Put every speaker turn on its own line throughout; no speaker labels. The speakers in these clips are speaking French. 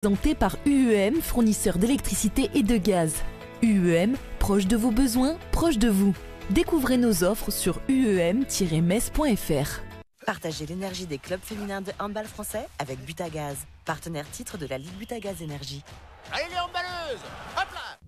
Présenté par UEM, fournisseur d'électricité et de gaz. UEM, proche de vos besoins, proche de vous. Découvrez nos offres sur uem-metz.fr.
Partagez l'énergie des clubs féminins de handball français avec Butagaz, partenaire titre de la Ligue Butagaz Énergie.
Allez les handballeuses, hop là!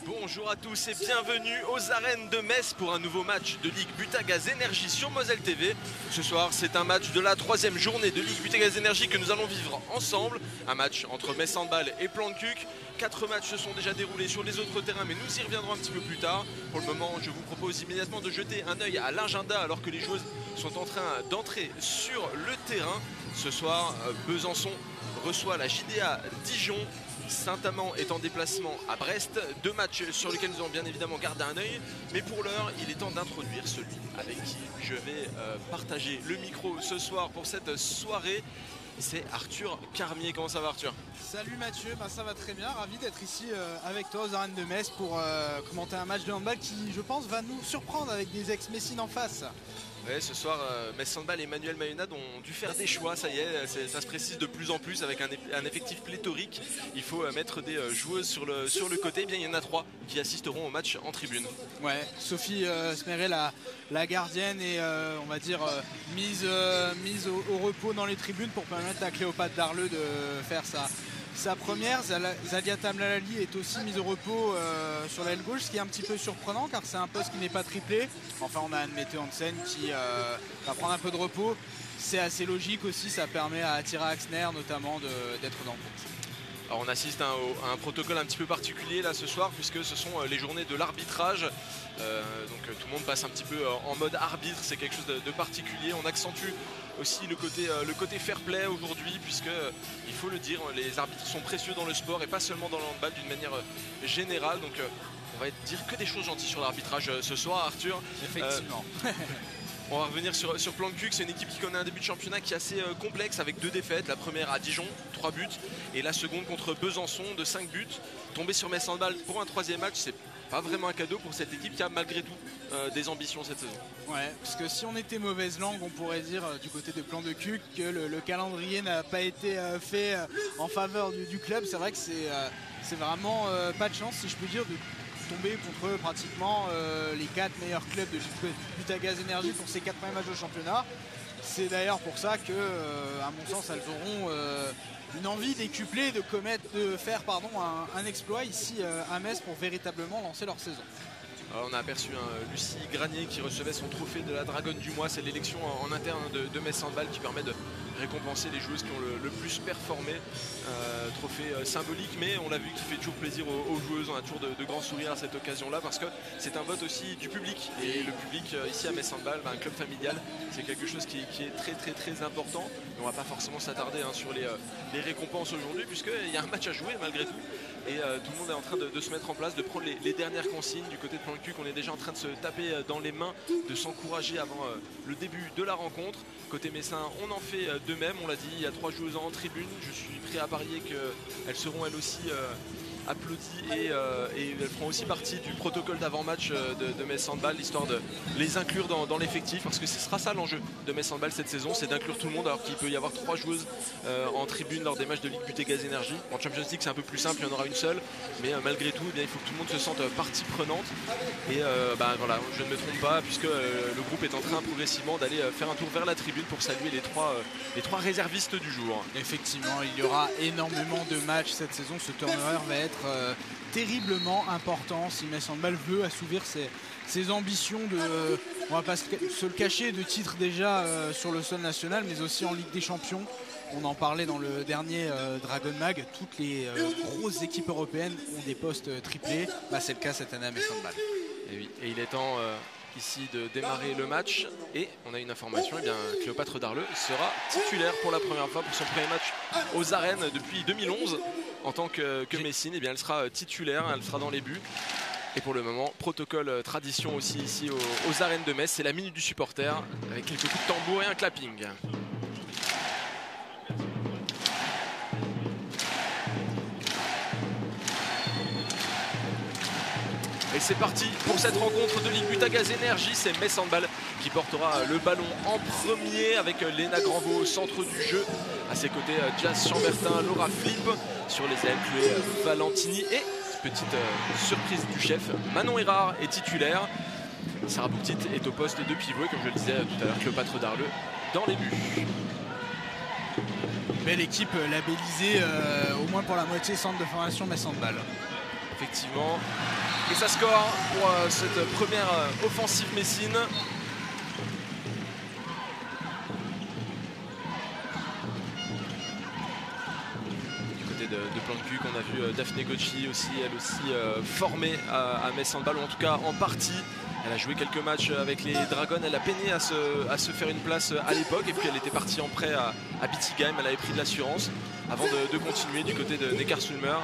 Bonjour à tous et bienvenue aux arènes de Metz pour un nouveau match de Ligue Butagaz Énergie sur Moselle TV. Ce soir, c'est un match de la troisième journée de Ligue Butagaz Énergie que nous allons vivre ensemble. Un match entre Metz Handball et Plan de Cuques. 4 matchs se sont déjà déroulés sur les autres terrains, mais nous y reviendrons un petit peu plus tard. Pour le moment, je vous propose immédiatement de jeter un œil à l'agenda alors que les joueuses sont en train d'entrer sur le terrain. Ce soir, Besançon reçoit la JDA Dijon. Saint-Amand est en déplacement à Brest, 2 matchs sur lesquels nous allons bien évidemment garder un œil, mais pour l'heure il est temps d'introduire celui avec qui je vais partager le micro ce soir pour cette soirée. C'est Arthur Carmier. Comment ça va, Arthur?
Salut Mathieu, ça va très bien, ravi d'être ici avec toi aux arènes de Metz pour commenter un match de handball qui je pense va nous surprendre avec des ex-Messines en face.
Ouais, ce soir, Metz Handball et Emmanuel Mayonade ont dû faire des choix, ça y est, ça se précise de plus en plus avec un effectif pléthorique. Il faut mettre des joueuses sur le côté. Eh bien, il y en a 3 qui assisteront au match en tribune.
Ouais, Sophie Smeret, la gardienne, est on va dire mise au repos dans les tribunes pour permettre à Cléopâtre Darleux de faire sa première. Zalia Tamlalali est aussi mise au repos sur l'aile gauche, ce qui est un petit peu surprenant car c'est un poste qui n'est pas triplé. Enfin, on a Anne-Mété Hansen qui va prendre un peu de repos. C'est assez logique aussi, ça permet à Tyra Axner notamment d'être dans le groupe.
Alors on assiste à un protocole un petit peu particulier là ce soir puisque ce sont les journées de l'arbitrage. Donc tout le monde passe un petit peu en mode arbitre, c'est quelque chose de particulier. On accentue aussi le côté fair play aujourd'hui puisque il faut le dire, les arbitres sont précieux dans le sport et pas seulement dans le handball d'une manière générale. Donc on va dire que des choses gentilles sur l'arbitrage ce soir, Arthur.
Effectivement.
On va revenir sur Plan de Cuques. C'est une équipe qui connaît un début de championnat qui est assez complexe avec 2 défaites. La première à Dijon, 3 buts. Et la seconde contre Besançon de 5 buts. Tomber sur Metz Handball pour un 3e match, c'est pas vraiment un cadeau pour cette équipe qui a malgré tout des ambitions cette saison. Ouais,
parce que si on était mauvaise langue, on pourrait dire du côté de Plan de Cuques que le calendrier n'a pas été fait en faveur du club. C'est vrai que c'est vraiment pas de chance, si je peux dire, de tomber contre pratiquement les 4 meilleurs clubs de Butagaz Énergie pour ces 4 premiers matchs de championnat. C'est d'ailleurs pour ça que, à mon sens, elles auront une envie décuplée de faire un exploit ici à Metz pour véritablement lancer leur saison.
Alors on a aperçu Lucie Granier qui recevait son trophée de la Dragonne du mois. C'est l'élection en interne de Metz Handball qui permet de récompenser les joueuses qui ont le plus performé. Trophée symbolique, mais on l'a vu qui fait toujours plaisir aux joueuses. On a toujours de grands sourires à cette occasion-là parce que c'est un vote aussi du public. Et le public ici à Metz Handball, un club familial, c'est quelque chose qui est très très très important. Mais on va pas forcément s'attarder sur les récompenses aujourd'hui puisqu'il y a un match à jouer malgré tout. Et tout le monde est en train de se mettre en place, de prendre les dernières consignes. Du côté de Plan de Cuques, on est déjà en train de se taper dans les mains, de s'encourager avant le début de la rencontre. Côté messin, on en fait de même. On l'a dit, il y a 3 joueuses en tribune. Je suis prêt à parier qu'elles seront elles aussi applaudis et elles feront aussi partie du protocole d'avant-match de Metz Handball, histoire de les inclure dans l'effectif, parce que ce sera ça l'enjeu de Metz Handball cette saison, c'est d'inclure tout le monde, alors qu'il peut y avoir 3 joueuses en tribune lors des matchs de Ligue Butagaz Énergie. En Champions League c'est un peu plus simple, il y en aura une seule, mais malgré tout il faut que tout le monde se sente partie prenante. Et voilà, je ne me trompe pas, puisque le groupe est en train progressivement d'aller faire un tour vers la tribune pour saluer les trois réservistes du jour.
Effectivement, il y aura énormément de matchs cette saison, ce turnover va être terriblement important si Metz Handball veut assouvir ses ambitions on va pas se le cacher, de titres déjà sur le sol national, mais aussi en Ligue des Champions. On en parlait dans le dernier Dragon Mag, toutes les grosses équipes européennes ont des postes triplés. C'est le cas cette année à Metz Handball.
Et oui, et il est temps ici de démarrer le match. Et on a une information, eh bien, Cléopâtre Darleux sera titulaire pour la première fois pour son premier match aux arènes depuis 2011. En tant que Messine, eh bien, elle sera titulaire, elle sera dans les buts. Et pour le moment, protocole tradition aussi ici aux arènes de Metz, c'est la minute du supporter avec quelques coups de tambour et un clapping. Et c'est parti pour cette rencontre de Ligue Butagaz Énergie. C'est Metz Handball qui portera le ballon en premier avec Léna Granvaux au centre du jeu. À ses côtés, Jazz Chambertin, Laura Flip. Sur les ailes, Chloé Valentini. Et petite surprise du chef, Manon Erard est titulaire. Sarah Bouktit est au poste de pivot. Et comme je le disais tout à l'heure, Cléopâtre Darleux dans les buts.
Belle équipe labellisée, au moins pour la moitié centre de formation Metz Handball.
Effectivement. Et ça score pour cette première offensive messine. Du côté de plan de cul, on a vu Daphné Gocci aussi, elle aussi formée à Metz Handball, ou en tout cas en partie. Elle a joué quelques matchs avec les Dragons, elle a peiné à se faire une place à l'époque, et puis elle était partie en prêt à Bietigheim, elle avait pris de l'assurance avant de continuer du côté de Neckarsulmer.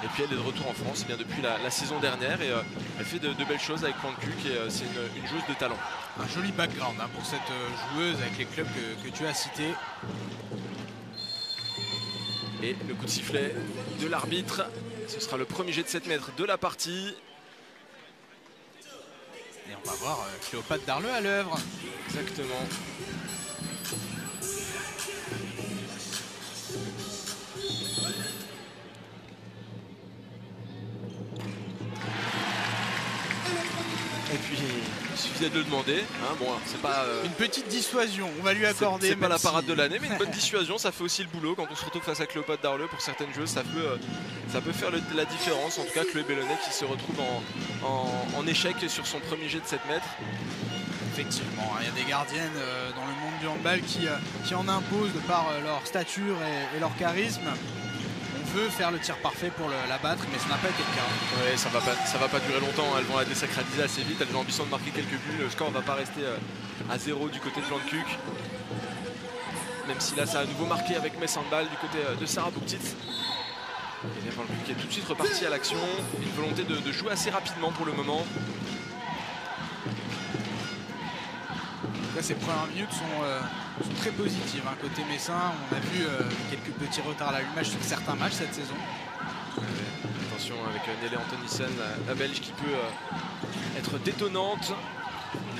Et puis elle est de retour en France bien depuis la saison dernière, et elle fait de belles choses avec Plan de Cul, et c'est une joueuse de talent.
Un joli background pour cette joueuse avec les clubs que tu as cités.
Et le coup de sifflet de l'arbitre, ce sera le premier jet de 7 mètres de la partie.
Et on va voir Cléopâtre Darleux à l'œuvre.
Exactement. Et puis, il suffisait de le demander. Hein, bon, c'est pas
une petite dissuasion, on va lui accorder.
C'est pas la parade de l'année, mais une bonne dissuasion, ça fait aussi le boulot. Quand on se retrouve face à Cléopâtre Darleux, pour certaines joueuses, ça peut faire la différence. En tout cas, Chloé Bellonnet qui se retrouve en échec sur son premier jet de 7 mètres.
Effectivement, il y a des gardiennes dans le monde du handball qui en imposent de par leur stature et leur charisme. On veut faire le tir parfait pour la battre, mais ça n'a pas été le cas.
Ouais, ça va pas durer longtemps, elles vont la désacraliser assez vite, elles ont l'ambition de marquer quelques buts, le score ne va pas rester à 0 du côté de Plan de Cuc. Même si là ça a à nouveau marqué avec Metz Handball du côté de Sarah Bouktit. Et bien Plan de Cuc qui est tout de suite reparti à l'action, une volonté de jouer assez rapidement pour le moment.
Là, ces premières minutes sont très positives. Côté messin, on a vu quelques petits retards à l'allumage sur certains matchs cette saison.
Attention avec Nelly Antonissen, la Belge qui peut être détonnante.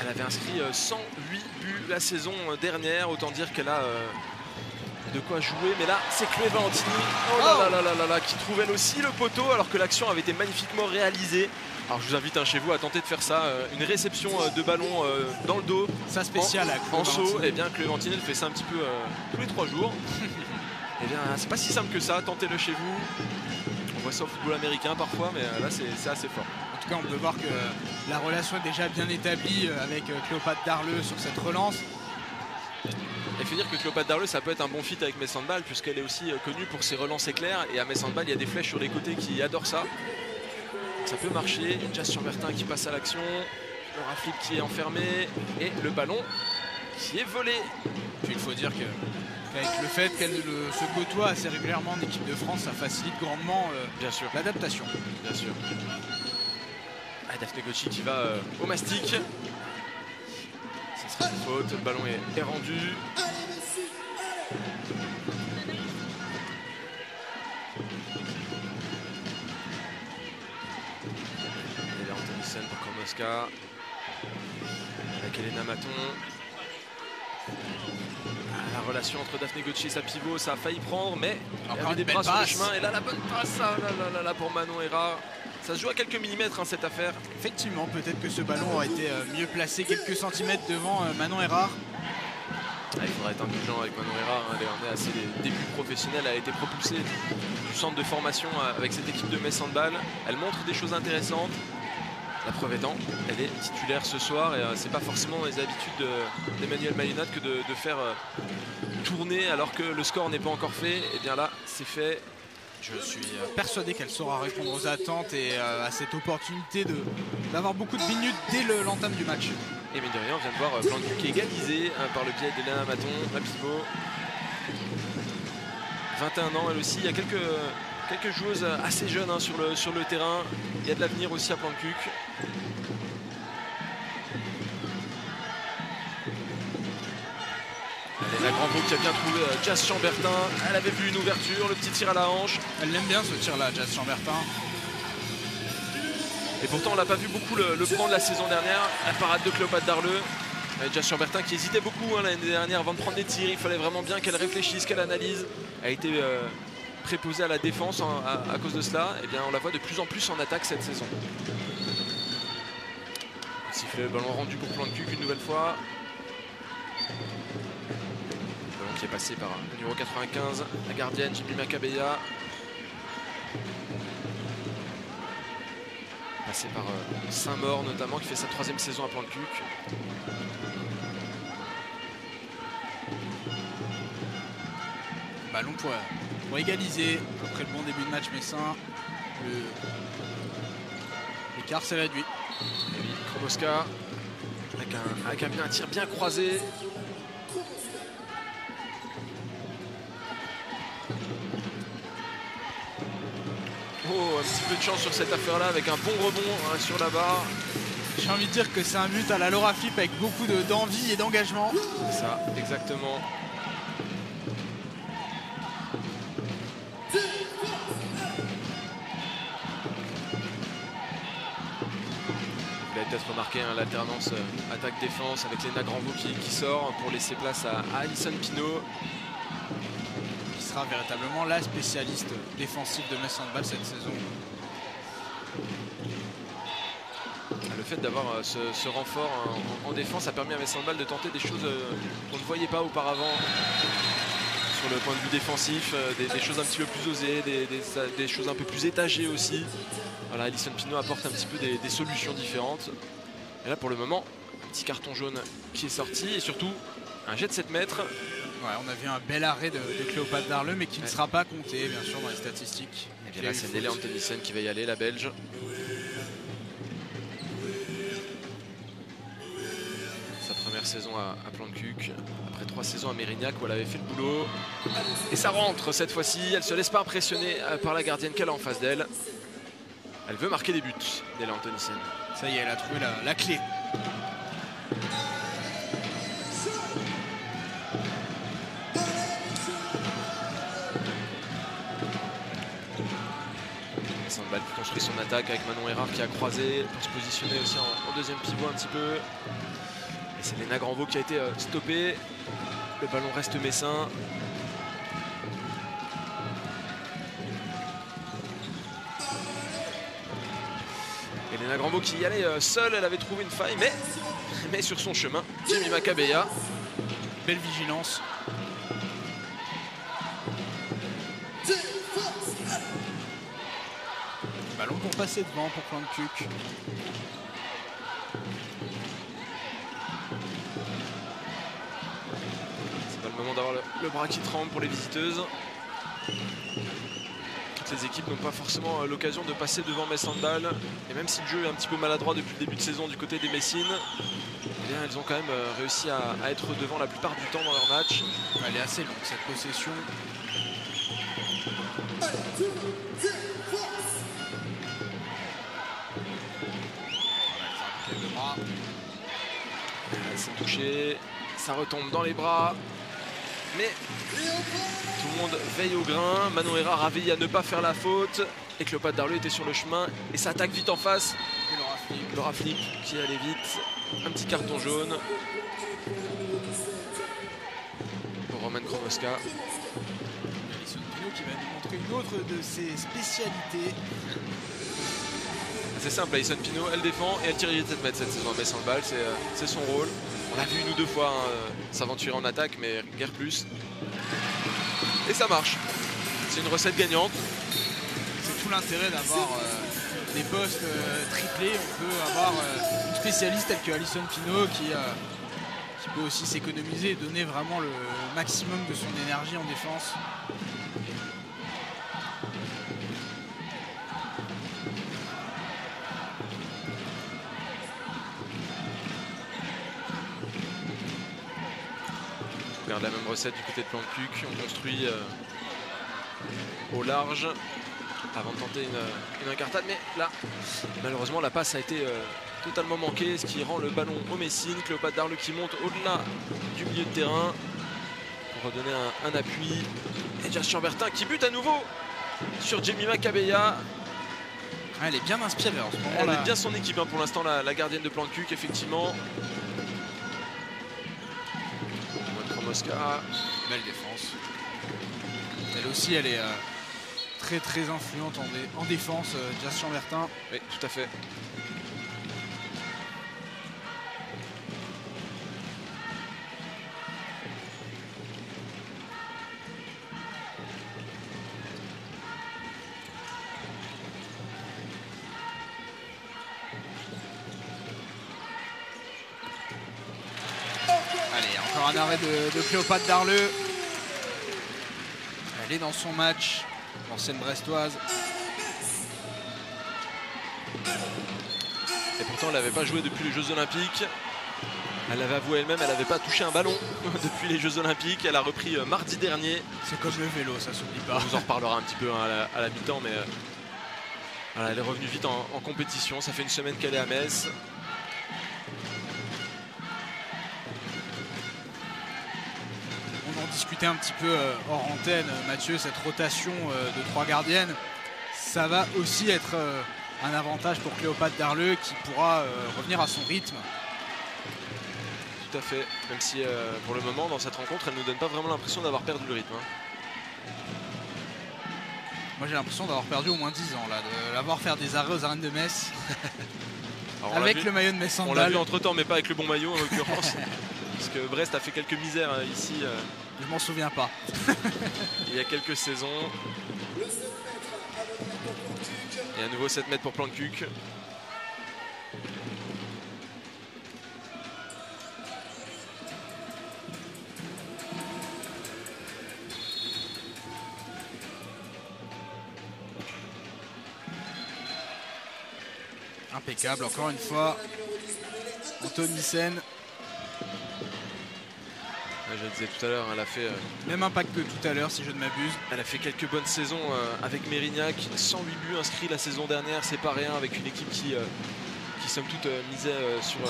Elle avait inscrit 108 buts la saison dernière, autant dire qu'elle a de quoi jouer. Mais là, c'est Chloé Valentini qui trouve elle aussi le poteau, alors que l'action avait été magnifiquement réalisée. Alors je vous invite chez vous à tenter de faire ça, une réception de ballon dans le dos,
ça spécial
en saut. Et bien Chloé Valentini elle fait ça un petit peu tous les 3 jours. Et bien c'est pas si simple que ça, tentez-le chez vous. On voit ça au football américain parfois, mais là c'est assez fort.
En tout cas on peut voir que la relation est déjà bien établie avec Cléopâtre Darleux sur cette relance.
Il faut dire que Cléopâtre Darleux ça peut être un bon fit avec Metz Handball, puisqu'elle est aussi connue pour ses relances éclairs, et à Metz Handball il y a des flèches sur les côtés qui adorent ça. Ça peut marcher. Jazz Chambertin qui passe à l'action, Laura Flip qui est enfermée et le ballon qui est volé.
Puis il faut dire qu'avec le fait qu'elle se côtoie assez régulièrement en équipe de France, ça facilite grandement l'adaptation.
Bien sûr. Daphné Gocci qui va au mastic. Ce sera une faute, le ballon est rendu. Pour Kornoska avec Elena Maton. La relation entre Daphné Gocci et sa pivot, ça a failli prendre, mais il y avait des bras sur le chemin. Et là, la bonne passe là, pour Manon Erard. Ça se joue à quelques millimètres cette affaire.
Effectivement, peut-être que ce ballon aurait été mieux placé quelques centimètres devant Manon Erard.
Il faudrait être indulgent avec Manon Erard. Elle est à ses débuts professionnels, elle a été propulsée du centre de formation avec cette équipe de Metz Handball. Elle montre des choses intéressantes. La preuve étant, elle est titulaire ce soir, et c'est pas forcément les habitudes d'Emmanuel Malinade que de faire tourner alors que le score n'est pas encore fait. Et bien là, c'est fait.
Je suis persuadé qu'elle saura répondre aux attentes et à cette opportunité d'avoir beaucoup de minutes dès l'entame du match.
Et mine de rien, on vient de voir Plan de Cuc égalisé par le biais d'Elena Maton, la pivot. 21 ans elle aussi, il y a quelques joueuses assez jeunes sur le terrain. Il y a de l'avenir aussi à Plan de Cuc. La Grand Beau qui a bien trouvé Jazz Chambertin. Elle avait vu une ouverture, le petit tir à la hanche.
Elle l'aime bien ce tir là, Jazz Chambertin.
Et pourtant on l'a pas vu beaucoup le prendre la saison dernière. La parade de Cléopâtre Darleux. Jazz Chambertin qui hésitait beaucoup l'année dernière avant de prendre des tirs. Il fallait vraiment bien qu'elle réfléchisse, qu'elle analyse. Elle a été préposée à la défense à cause de cela. Et bien on la voit de plus en plus en attaque cette saison. Sifflet, le ballon rendu pour Plan de Cuc une nouvelle fois. Qui est passé par le numéro 95, la gardienne Jimmy Macabeya. Passé par Saint-Maur notamment, qui fait sa 3e saison à Plan de Cuc.
Ballon pour égaliser après le bon début de match messin. L'écart s'est réduit.
Et oui, Kromoska avec un tir bien croisé. Oh, un petit peu de chance sur cette affaire-là avec un bon rebond sur la barre.
J'ai envie de dire que c'est un but à la Laura Flip avec beaucoup d'envie et d'engagement.
C'est ça, exactement. Vous l'avez peut-être remarqué, l'alternance attaque-défense avec Léna Granvaux qui sort pour laisser place à Alison Pinault.
Sera véritablement la spécialiste défensive de Metz Handball cette saison.
Le fait d'avoir ce renfort en défense a permis à Metz Handball de tenter des choses qu'on ne voyait pas auparavant sur le point de vue défensif, des choses un petit peu plus osées, des choses un peu plus étagées aussi. Voilà, Alison Pinault apporte un petit peu des solutions différentes. Et là pour le moment, un petit carton jaune qui est sorti et surtout un jet de 7 mètres.
Ouais, on a vu un bel arrêt de Cléopâtre Darleux, mais qui ne sera pas compté, bien sûr, dans les statistiques.
Et bien là, c'est Nelly Antonissen qui va y aller, la Belge. Sa première saison à Plan de Cuc, après 3 saisons à Mérignac où elle avait fait le boulot. Et ça rentre cette fois-ci, elle ne se laisse pas impressionner par la gardienne qu'elle a en face d'elle. Elle veut marquer des buts, Nelly Antonissen.
Ça y est, elle a trouvé la clé.
Handball qui construit son attaque avec Manon Erard qui a croisé pour se positionner aussi en deuxième pivot un petit peu. Et c'est Léna Granvaux qui a été stoppée. Le ballon reste messin. Et Léna Granvaux qui y allait seule, elle avait trouvé une faille, mais sur son chemin, Jimmy Macabeya.
Belle vigilance. Ballon pour passer devant pour Plan de Cuc.
C'est pas le moment d'avoir le bras qui tremble pour les visiteuses. Toutes les équipes n'ont pas forcément l'occasion de passer devant Metz Handball. Et même si le jeu est un petit peu maladroit depuis le début de saison du côté des Messines, eh bien, elles ont quand même réussi à être devant la plupart du temps dans leur match.
Elle est assez longue cette possession.
Elles sont touchées, ça retombe dans les bras, mais tout le monde veille au grain. Manon Erard a veillé à ne pas faire la faute et Cléopâtre Darleux était sur le chemin et ça attaque vite en face. Laura Flick qui allait vite, un petit carton jaune pour Roman Kromoska.
Alison Pinault qui va nous montrer une autre de ses spécialités.
C'est simple, Alison Pinault, elle défend et elle tire de 7 mètres cette saison à Metz Handball, c'est son rôle. On l'a vu une ou deux fois s'aventurer en attaque, mais guère plus. Et ça marche. C'est une recette gagnante.
C'est tout l'intérêt d'avoir des postes triplés. On peut avoir une spécialiste telle que Alison Pinault qui peut aussi s'économiser et donner vraiment le maximum de son énergie en défense.
garde la même recette du côté de Plan de Cuc. On construit au large avant de tenter une incartade. Mais là, malheureusement, la passe a été totalement manquée, ce qui rend le ballon au Messine. Cléopâtre Darleux qui monte au-delà du milieu de terrain pour redonner un appui. Et Jazz Chambertin qui bute à nouveau sur Jemima Kabeya.
Elle est bien inspirée en ce moment.
Elle est bien son équipe hein, pour l'instant, la gardienne de Plan de Cuc, effectivement. Mosca.
Belle défense. Elle aussi, elle est très influente en défense, Jazz Chambertin.
Oui, tout à fait.
Un arrêt de Cléopâtre Darleux. Elle est dans son match, l'ancienne brestoise.
Et pourtant elle n'avait pas joué depuis les Jeux Olympiques. Elle l'avait avoué elle-même, elle n'avait pas touché un ballon depuis les Jeux Olympiques. Elle a repris mardi dernier.
C'est comme le vélo, ça s'oublie pas.
On vous en reparlera un petit peu hein, à la mi-temps, mais voilà, elle est revenue vite en compétition. Ça fait une semaine qu'elle est à Metz.
Discuter un petit peu hors antenne, Mathieu, cette rotation de 3 gardiennes, ça va aussi être un avantage pour Cléopâtre Darleux qui pourra revenir à son rythme.
Tout à fait, même si pour le moment dans cette rencontre elle ne nous donne pas vraiment l'impression d'avoir perdu le rythme hein.
Moi j'ai l'impression d'avoir perdu au moins 10 ans là, de l'avoir faire des arrêts aux arènes de Metz.
Alors,
avec le maillot de Metz Handball.
On l'a vu entre temps mais pas avec le bon maillot en l'occurrence. Parce que Brest a fait quelques misères ici.
Je m'en souviens pas.
Il y a quelques saisons. Et à nouveau 7 mètres pour Plan de Cuc.
Impeccable encore une fois. Anthony Nissen.
Je le disais tout à l'heure, elle a fait...
même impact que tout à l'heure si je ne m'abuse.
Elle a fait quelques bonnes saisons avec Mérignac. 108 buts inscrits la saison dernière, c'est pas rien avec une équipe qui somme toute misait sur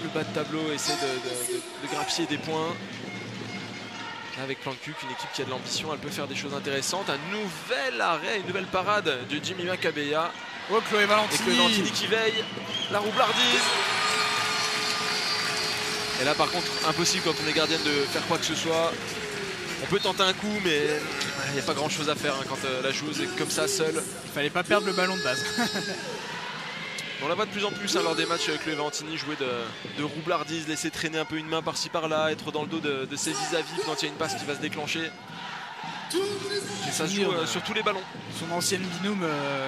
le bas de tableau, essaie de grappiller des points. Là, avec Plan de Cuc, une équipe qui a de l'ambition, elle peut faire des choses intéressantes. Un nouvel arrêt, une nouvelle parade de Jemima Kabeya.
Oh, Chloé Valentini.
Et Chloé Valentini qui veille. La roublardise. Et là par contre impossible quand on est gardienne de faire quoi que ce soit. On peut tenter un coup mais il n'y a pas grand chose à faire hein, quand la joueuse est comme ça seule.
Il fallait pas perdre le ballon de base.
On la voit de plus en plus hein, lors des matchs avec Chloé Valentini jouer de roublardise, laisser traîner un peu une main par-ci par-là, être dans le dos de ses vis-à-vis quand il y a une passe qui va se déclencher. Et ça se joue sur tous les ballons.
Son ancienne binôme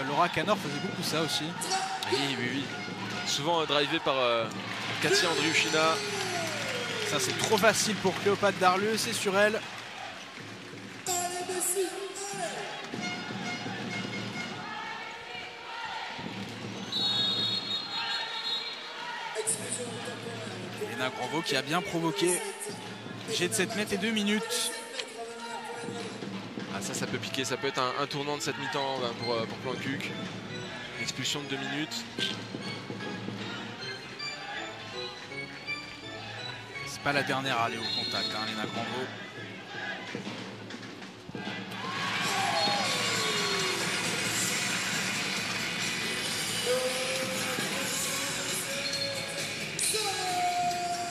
Laura Canor faisait beaucoup ça aussi.
Oui. Souvent drivé par Katia Andriushina.
Ça c'est trop facile pour Cléopâtre Darleux, c'est sur elle. Léna Granvaux qui a bien provoqué. Jet de 7 mètres et 2 minutes.
Ah, ça peut piquer, ça peut être un tournant de cette mi-temps pour Plan de Cuc. Expulsion de 2 minutes.
C'est pas la dernière à aller au contact, hein, Léna Granvaux.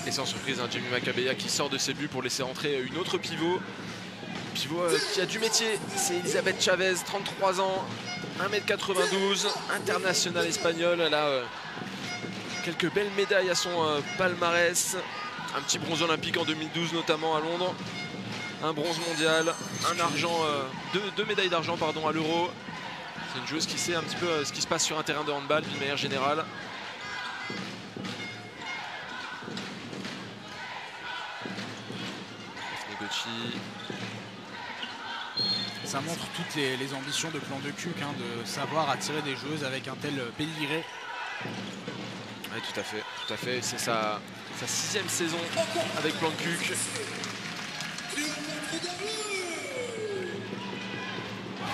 Et sans surprise, Jemima Kabeya qui sort de ses buts pour laisser entrer une autre pivot. Pivot qui a du métier, c'est Elisabeth Chavez, 33 ans, 1m92, internationale espagnole. Elle a quelques belles médailles à son palmarès. Un petit bronze olympique en 2012 notamment à Londres. Un bronze mondial, un argent, deux médailles d'argent pardon à l'Euro. C'est une joueuse qui sait un petit peu ce qui se passe sur un terrain de handball d'une manière générale.
Ça montre toutes les ambitions de Plan de Cuc, hein, de savoir attirer des joueuses avec un tel pédigré.
Oui, tout à fait. C'est sa 6e saison avec Plan de Cuc.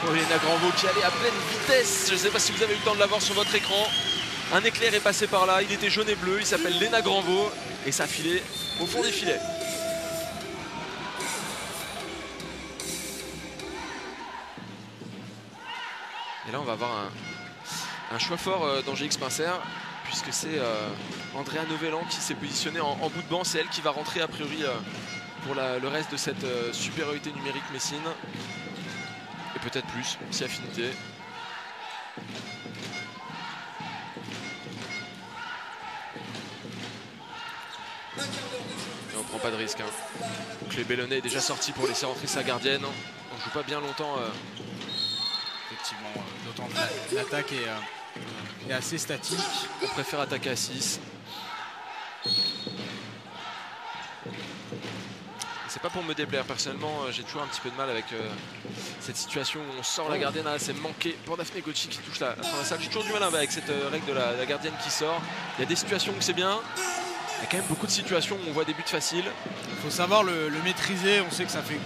Oh, Léna Granvaux qui allait à pleine vitesse. Je ne sais pas si vous avez eu le temps de la voir sur votre écran. Un éclair est passé par là. Il était jaune et bleu. Il s'appelle Léna Granvaux. Et ça filait au fond des filets. Et là, on va avoir un choix fort d'Angélique Spincer, puisque c'est Andrea Novellan qui s'est positionnée en bout de banc. C'est elle qui va rentrer a priori pour le reste de cette supériorité numérique Messine. Et peut-être plus, si affinité. Et on prend pas de risque. Hein. Donc les Bellonnet est déjà sorti pour laisser rentrer sa gardienne. On joue pas bien longtemps.
Effectivement, d'autant que l'attaque est assez statique.
On préfère attaquer à 6. C'est pas pour me déplaire, personnellement j'ai toujours un petit peu de mal avec cette situation où on sort la gardienne. C'est manqué pour Daphné Gauchi qui touche la fin de la salle. J'ai toujours du mal avec cette règle de la gardienne qui sort. Il y a des situations où c'est bien, il y a quand même beaucoup de situations où on voit des buts faciles.
Il faut savoir le maîtriser. On sait que ça fait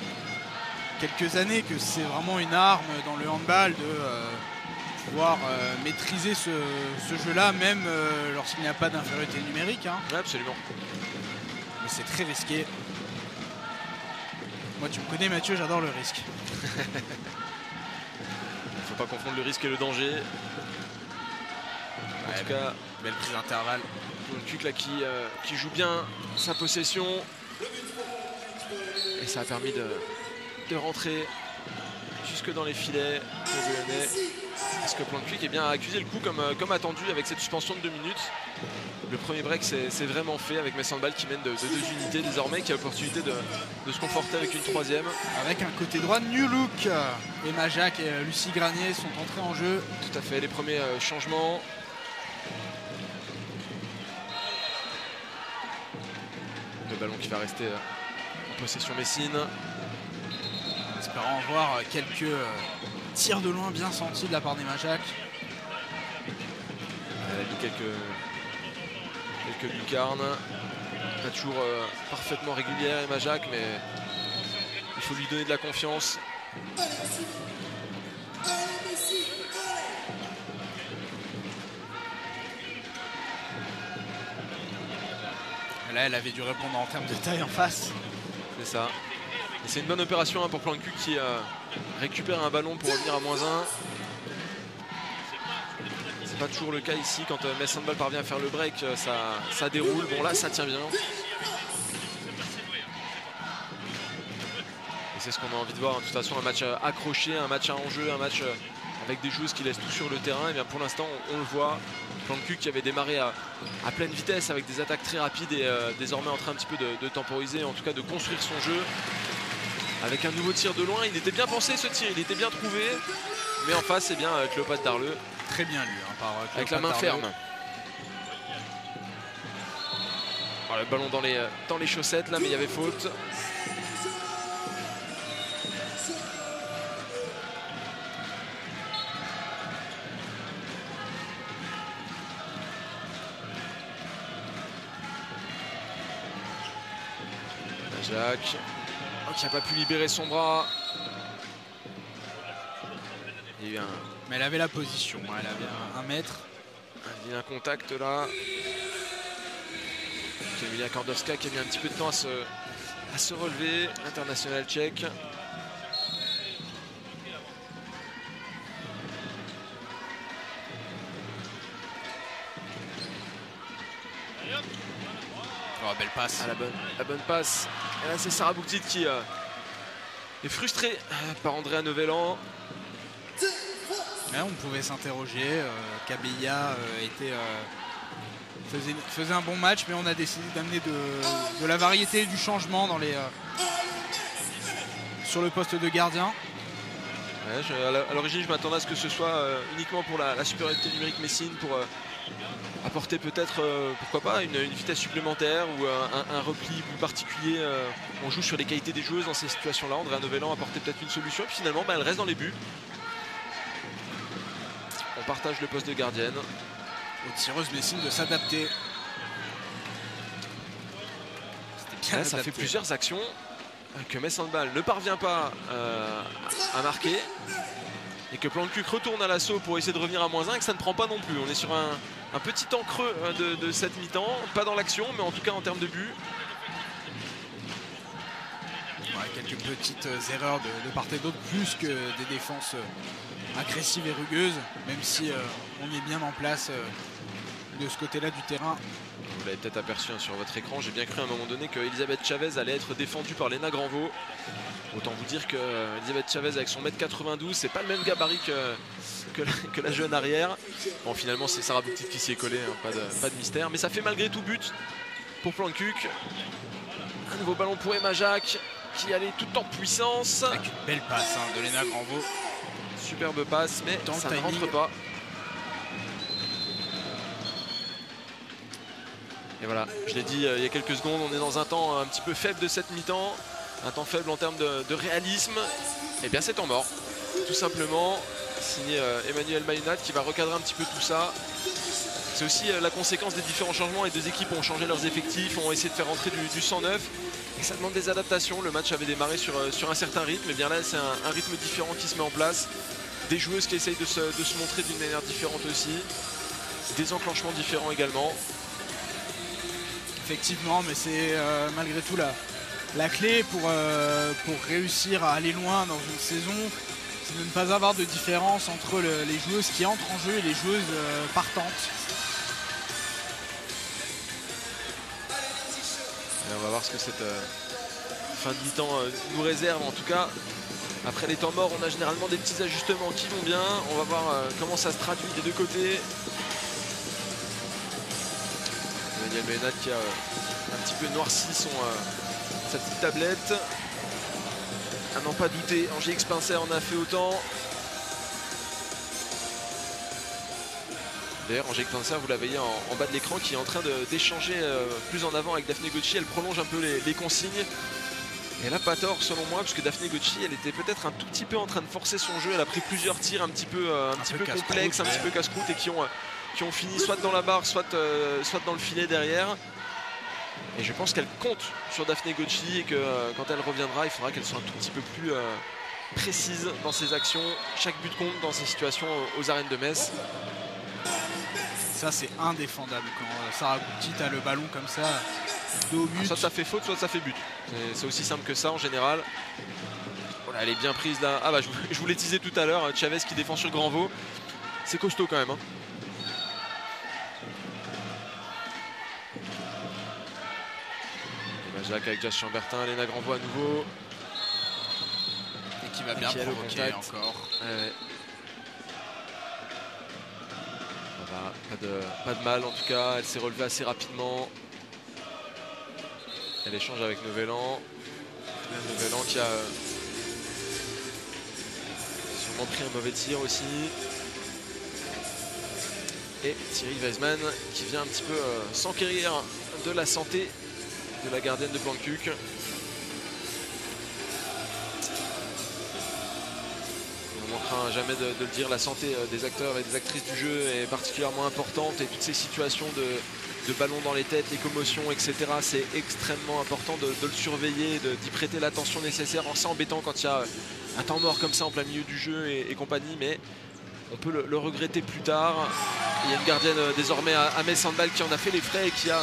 quelques années que c'est vraiment une arme dans le handball de pouvoir maîtriser ce jeu-là, même lorsqu'il n'y a pas d'infériorité numérique. Hein.
Ouais, absolument.
Mais c'est très risqué. Moi, tu me connais, Mathieu, j'adore le risque.
Il ne faut pas confondre le risque et le danger. En tout cas,
belle prise d'intervalle.
Le Cuc là qui joue bien sa possession. Et ça a permis de rentrer jusque dans les filets. Parce que Planck-Cuic est bien accusé le coup comme attendu avec cette suspension de 2 minutes. Le premier break c'est vraiment fait avec Metz Handball qui mène de 2 unités désormais, qui a l'opportunité de se conforter avec une 3e.
Avec un côté droit New Look. Emma Jacques et Lucie Granier sont entrées en jeu.
Tout à fait, les premiers changements. Le ballon qui va rester en possession Messine.
En espérant voir quelques tirs de loin bien sentis de la part d'Emma Jacques.
Elle a mis quelques lucarnes. Pas toujours parfaitement régulière Emma Jacques, mais il faut lui donner de la confiance.
Là, elle avait dû répondre en termes de taille en face.
C'est ça. Et c'est une bonne opération pour Planck-Cuic qui récupère un ballon pour revenir à -1. C'est pas toujours le cas ici. Quand Metz Handball parvient à faire le break, ça déroule. Bon, là, ça tient bien. Et c'est ce qu'on a envie de voir. De toute façon, un match accroché, un match à enjeu, un match avec des joueuses qui laissent tout sur le terrain. Et bien pour l'instant, on le voit. Planck-Cuic qui avait démarré à pleine vitesse avec des attaques très rapides et désormais en train un petit peu de temporiser, en tout cas de construire son jeu. Avec un nouveau tir de loin, il était bien pensé ce tir, il était bien trouvé. Mais en face, c'est bien Cléopâtre Darleux.
Très bien lu par Cléopâtre
avec la main
Darleux.
ferme. Alors, le ballon dans les chaussettes là, mais il y avait faute. Jacques qui n'a pas pu libérer son bras. Il y a eu
Mais elle avait la position, elle avait un mètre.
un contact là. Emilia Kordowska qui a mis un petit peu de temps à se relever. International tchèque.
Oh, belle passe.
Ah, la bonne passe. Et là, c'est Sarah Bouktit qui est frustrée par Andrea Novellan.
Là, on pouvait s'interroger. Kabila faisait un bon match, mais on a décidé d'amener de la variété et du changement sur le poste de gardien.
Ouais, à l'origine, je m'attendais à ce que ce soit uniquement pour la supériorité numérique Messine, pour apporter peut-être, pourquoi pas, une vitesse supplémentaire ou un repli plus particulier. On joue sur les qualités des joueuses dans ces situations-là. Andrea Novellan apportait peut-être une solution, et puis finalement, elle reste dans les buts. On partage le poste de gardienne.
Aux tireuses Messine de s'adapter.
Là, ça fait plusieurs actions que Metz Handball ne parvient pas à marquer. et que Plancuc retourne à l'assaut pour essayer de revenir à -1 et que ça ne prend pas non plus. On est sur un petit temps creux de cette mi-temps, pas dans l'action mais en tout cas en termes de but.
Ouais, quelques petites erreurs de part et d'autre, plus que des défenses agressives et rugueuses, même si on est bien en place de ce côté-là du terrain.
Vous l'avez peut-être aperçu sur votre écran, j'ai bien cru à un moment donné que Elisabeth Chavez allait être défendue par Léna Granvaux. Autant vous dire que Elisabeth Chavez avec son 1m92, c'est pas le même gabarit que la jeune arrière. Bon, finalement c'est Sarah Bouktit qui s'y est collée, hein, pas de mystère, mais ça fait malgré tout but pour Plancuc. Un nouveau ballon pour Emma Jacques qui allait tout en puissance.
Avec une belle passe de Léna Granvaux.
Superbe passe, mais
dans
ça
le
ne
timing.
rentre pas. Et voilà, je l'ai dit il y a quelques secondes, on est dans un temps un petit peu faible de cette mi-temps. Un temps faible en termes de réalisme. Et bien c'est temps mort, tout simplement. Signé Emmanuel Mayunat qui va recadrer un petit peu tout ça. C'est aussi la conséquence des différents changements. Les deux équipes ont changé leurs effectifs, ont essayé de faire rentrer du 109. Et ça demande des adaptations. Le match avait démarré sur un certain rythme. Et bien là c'est un rythme différent qui se met en place. Des joueuses qui essayent de se montrer d'une manière différente aussi. Des enclenchements différents également.
Effectivement, mais c'est malgré tout la clé pour réussir à aller loin dans une saison, c'est de ne pas avoir de différence entre les joueuses qui entrent en jeu et les joueuses partantes.
Et on va voir ce que cette fin de mi-temps nous réserve. En tout cas, après les temps morts, on a généralement des petits ajustements qui vont bien. On va voir comment ça se traduit des deux côtés. Emmanuel Mayunat qui a un petit peu noirci sa petite tablette. À n'en pas douter, Angélique Spincer en a fait autant. D'ailleurs, Angélique Spincer, vous la voyez en bas de l'écran, qui est en train d'échanger plus en avant avec Daphné Gauchi. Elle prolonge un peu les consignes. Et elle n'a pas tort selon moi, parce que Daphné Gauchi, elle était peut-être un tout petit peu en train de forcer son jeu. Elle a pris plusieurs tirs un petit peu complexes, un petit peu casse-croûte, et qui ont fini soit dans la barre, soit dans le filet derrière. Et je pense qu'elle compte sur Daphné Gauchi et que quand elle reviendra, il faudra qu'elle soit un tout petit peu plus précise dans ses actions. Chaque but compte dans ces situations aux arènes de Metz.
Ça, c'est indéfendable quand Sarah Bouktit a le ballon comme ça, dos au but.
Soit ça fait faute, soit ça fait but. C'est aussi simple que ça en général. Voilà, elle est bien prise là. Ah bah je vous l'ai teasé tout à l'heure, Chavez qui défend sur Granvaux. C'est costaud quand même. Jacques avec Jazz Chambertin, Léna Granvaux à nouveau.
Et qui va bien provoquer encore.
Ouais. Ça va, pas de mal en tout cas, elle s'est relevée assez rapidement. Elle échange avec Novellan. Novellan qui a sûrement pris un mauvais tir aussi. Et Thierry Weisman qui vient un petit peu s'enquérir de la santé de la gardienne de Plancuc. On ne manquera jamais de le dire, la santé des acteurs et des actrices du jeu est particulièrement importante, et toutes ces situations de ballons dans les têtes, les commotions, etc. C'est extrêmement important de le surveiller, d'y prêter l'attention nécessaire. C'est embêtant quand il y a un temps mort comme ça en plein milieu du jeu et compagnie, mais on peut le regretter plus tard. Il y a une gardienne désormais à Metz Handball qui en a fait les frais et qui a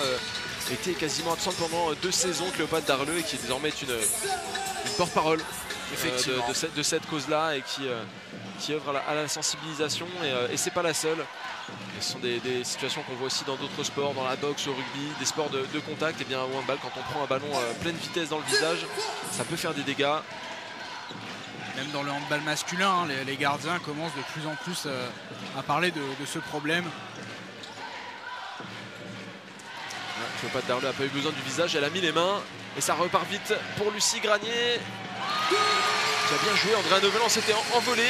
été quasiment absente pendant 2 saisons, Cléopâtre Darleux, et qui est désormais une porte-parole de cette cause-là, et qui œuvre à la sensibilisation, et c'est pas la seule. Et ce sont des situations qu'on voit aussi dans d'autres sports, dans la boxe, au rugby, des sports de contact. Et bien au handball, quand on prend un ballon pleine vitesse dans le visage, ça peut faire des dégâts.
Même dans le handball masculin, les gardiens commencent de plus en plus à parler de ce problème.
Cléopâtre Darleux n'a pas eu besoin du visage, elle a mis les mains et ça repart vite pour Lucie Granier qui a bien joué. Andrea Novellan s'était envolée,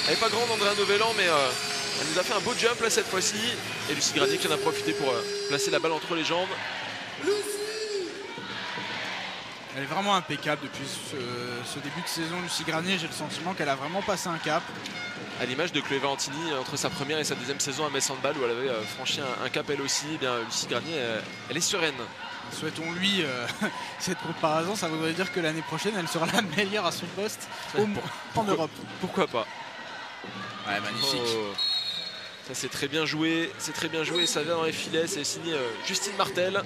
elle n'est pas grande Andrea Novellan, mais elle nous a fait un beau jump là cette fois-ci, et Lucie Granier qui en a profité pour placer la balle entre les jambes.
Elle est vraiment impeccable depuis ce début de saison. Lucie Granier, j'ai le sentiment qu'elle a vraiment passé un cap.
À l'image de Chloé Valentini entre sa première et sa deuxième saison à Metz Handball, où elle avait franchi un cap elle aussi. Eh bien, Lucie Granier, elle est sereine.
Souhaitons-lui cette comparaison. Ça voudrait dire que l'année prochaine, elle sera la meilleure à son poste en Europe.
Pourquoi pas?
Ouais, magnifique.
Oh. Ça c'est très bien joué, ça vient dans les filets, c'est signé Justine Martel.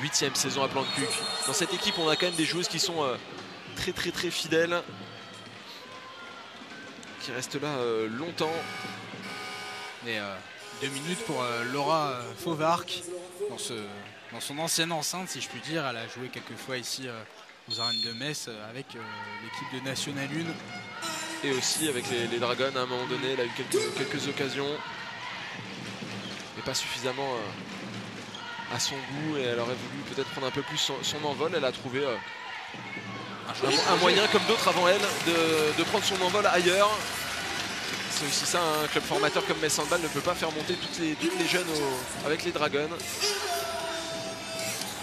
8e saison à Plan-de-Cuq. Dans cette équipe, on a quand même des joueuses qui sont très fidèles, qui restent là longtemps.
Et 2 minutes pour Laura Fauvarc dans son ancienne enceinte, si je puis dire. Elle a joué quelques fois ici aux arènes de Metz avec l'équipe de National 1.
Et aussi avec les Dragons à un moment donné, elle a eu quelques occasions, mais pas suffisamment à son goût, et elle aurait voulu peut-être prendre un peu plus son envol. Elle a trouvé un moyen comme d'autres avant elle de prendre son envol ailleurs. C'est aussi ça, un club formateur comme Metz Handball ne peut pas faire monter toutes les jeunes avec les Dragons.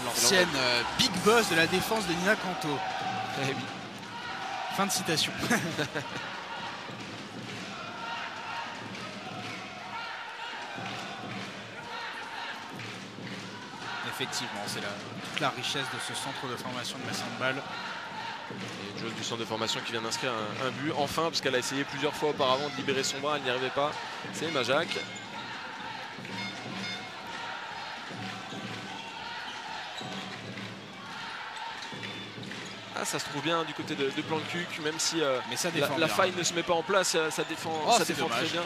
L'ancienne big boss de la défense de Nina Canto.
Eh oui.
Fin de citation. Effectivement, c'est toute la richesse de ce centre de formation de Metz Handball.
Et une joueuse du centre de formation qui vient d'inscrire un but, enfin, parce qu'elle a essayé plusieurs fois auparavant de libérer son bras, elle n'y arrivait pas. C'est Emma Jacques. Ah, ça se trouve bien du côté de Plan-de-Cuq, même si la faille ne se met pas en place, ça défend très bien.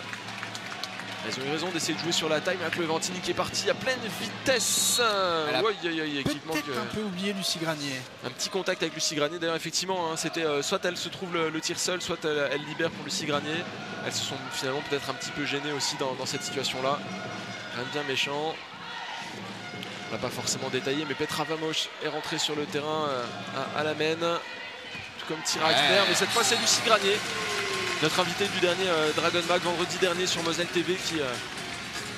Elles ont eu raison d'essayer de jouer sur la taille, mais Chloé Vantini qui est partie à pleine vitesse.
Peut-être un peu oublié Lucie Granier.
Un petit contact avec Lucie Granier. D'ailleurs, effectivement, c'était soit elle se trouve le tir seul, soit elle libère pour Lucie Granier. Elles se sont finalement peut-être un petit peu gênées aussi dans cette situation-là. Rien de bien méchant. On n'a pas forcément détaillé, mais Petra Vamos est rentrée sur le terrain à la Maine. Tout comme Tira Exner, mais cette fois c'est Lucie Granier. Notre invité du dernier Dragon Mag vendredi dernier sur Moselle TV, qui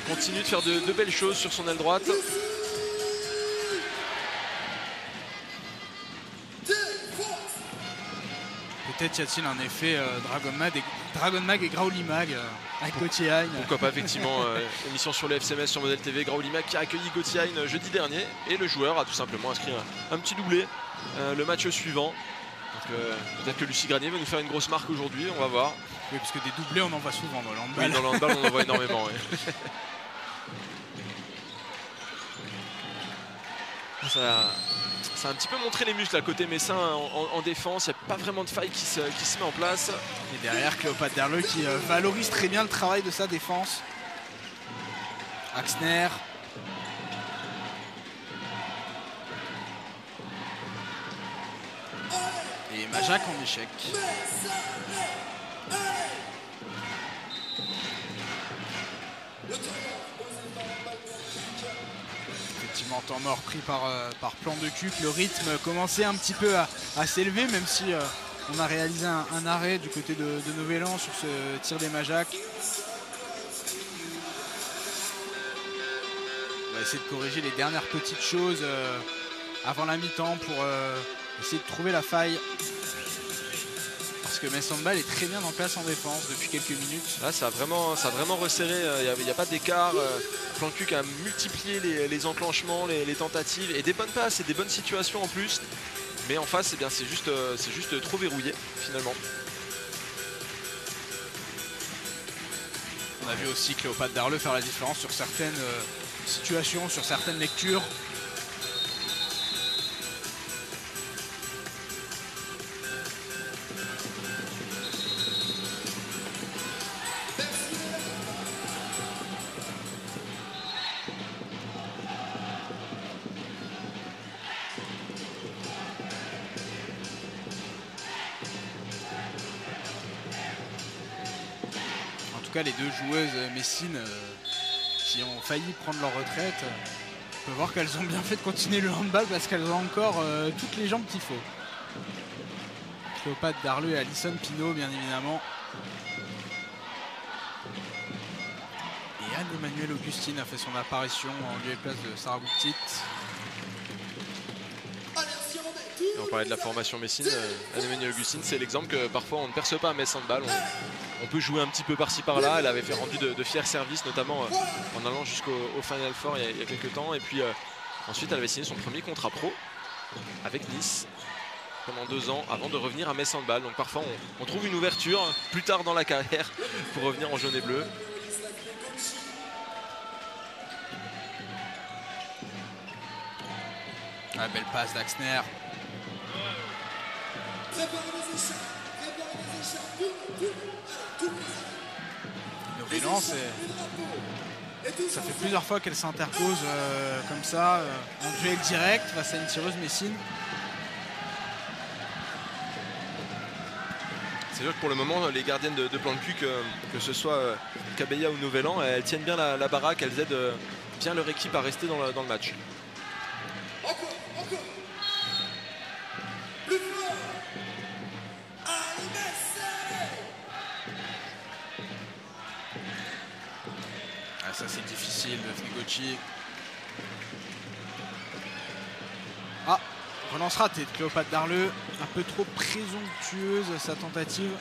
continue de faire de belles choses sur son aile droite.
Peut-être y a-t-il un effet Dragon Mag et Graouli Mag avec Gauthier Hein.
Pourquoi pas, effectivement, émission sur le FCMS sur Moselle TV. Graouli Mag qui a accueilli Gauthier Hein jeudi dernier, et le joueur a tout simplement inscrit un petit doublé le match suivant. Peut-être que Lucie Granier va nous faire une grosse marque aujourd'hui, on va voir.
Oui, parce que des doublés on en voit souvent dans le handball.
Oui, dans le handball on en voit énormément. Oui. Ça a un petit peu montré les muscles à côté messin en défense, il n'y a pas vraiment de faille qui se met en place.
Et derrière Cléopâtre Derleux qui valorise très bien le travail de sa défense. Axner. Et Majac en échec. Effectivement, temps mort pris par Plan-de-Cuq. Le rythme commençait un petit peu à s'élever, même si on a réalisé un arrêt du côté de Novellan sur ce tir des Majac. On va essayer de corriger les dernières petites choses avant la mi-temps pour essayer de trouver la faille. Parce que Metz Handball est très bien en place en défense depuis quelques minutes.
Là, ça a vraiment resserré, il n'y a pas d'écart. Plan-de-Cuq a multiplié les enclenchements, les tentatives, et des bonnes passes et des bonnes situations en plus. Mais en face, eh bien, c'est juste trop verrouillé finalement.
On a vu aussi Cléopâtre Darleux faire la différence sur certaines situations, sur certaines lectures. En tout cas, les deux joueuses messines qui ont failli prendre leur retraite, on peut voir qu'elles ont bien fait de continuer le handball parce qu'elles ont encore toutes les jambes qu'il faut. Cléopâtre Darleux et Alison Pinault, bien évidemment. Et Anne-Emmanuelle Augustine a fait son apparition en lieu et place de Sarah Bouktit.
On parlait de la formation Messine, Anne-Emmanuelle Augustine, c'est l'exemple que parfois on ne perçoit pas à Metz Handball. On peut jouer un petit peu par-ci par-là. Elle avait fait rendu de fiers services, notamment en allant jusqu'au Final Four il y a quelques temps. Et puis ensuite, elle avait signé son premier contrat pro avec Nice. pendant 2 ans avant de revenir à Metz Handball. Donc parfois on trouve une ouverture plus tard dans la carrière pour revenir en jaune et bleu.
Ah, belle passe d'Axner. Novélan, ça fait plusieurs fois qu'elle s'interpose comme ça, en duel direct face à une tireuse messine.
C'est sûr que pour le moment, les gardiennes de plan de cul, que ce soit Cabella ou Novélan, elles tiennent bien la baraque, elles aident bien leur équipe à rester dans le match.
Ça c'est difficile de Fnegochi. Ah, relance ratée de Cléopâtre Darleux. Un peu trop présomptueuse sa tentative.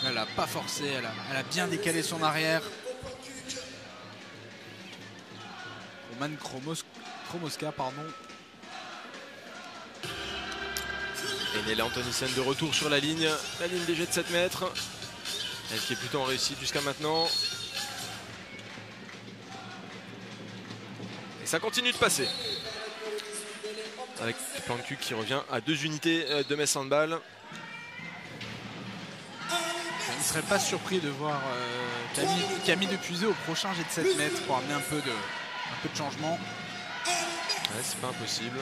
Elle n'a pas forcé, elle a bien décalé son arrière. Roman Kromoska, pardon.
Et Nella Antonissen de retour sur la ligne des jets de 7 mètres. Elle qui est plutôt en réussite jusqu'à maintenant. Et ça continue de passer. Avec plan de cul qui revient à 2 unités de Metz Handball.
Je ne serais pas surpris de voir Camille Depuisé au prochain jet de 7 mètres pour amener un peu de changement.
Ouais, c'est pas impossible.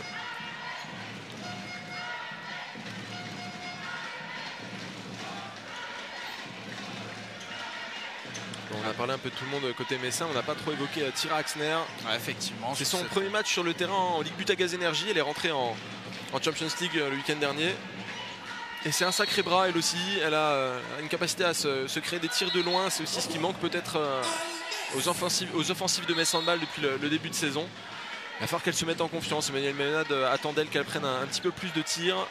Bon, on a parlé un peu de tout le monde côté messin, on n'a pas trop évoqué Tyra Axner.
Ouais, effectivement.
C'est son premier match sur le terrain en Ligue Butagaz Energy. Elle est rentrée en Champions League le week-end dernier. Et c'est un sacré bras elle aussi. Elle a une capacité à se créer des tirs de loin. C'est aussi ce qui manque peut-être aux offensives de Metz Handball depuis le début de saison. Il va falloir qu'elle se mette en confiance. Emmanuel Ménade attend d'elle qu'elle prenne un petit peu plus de tirs.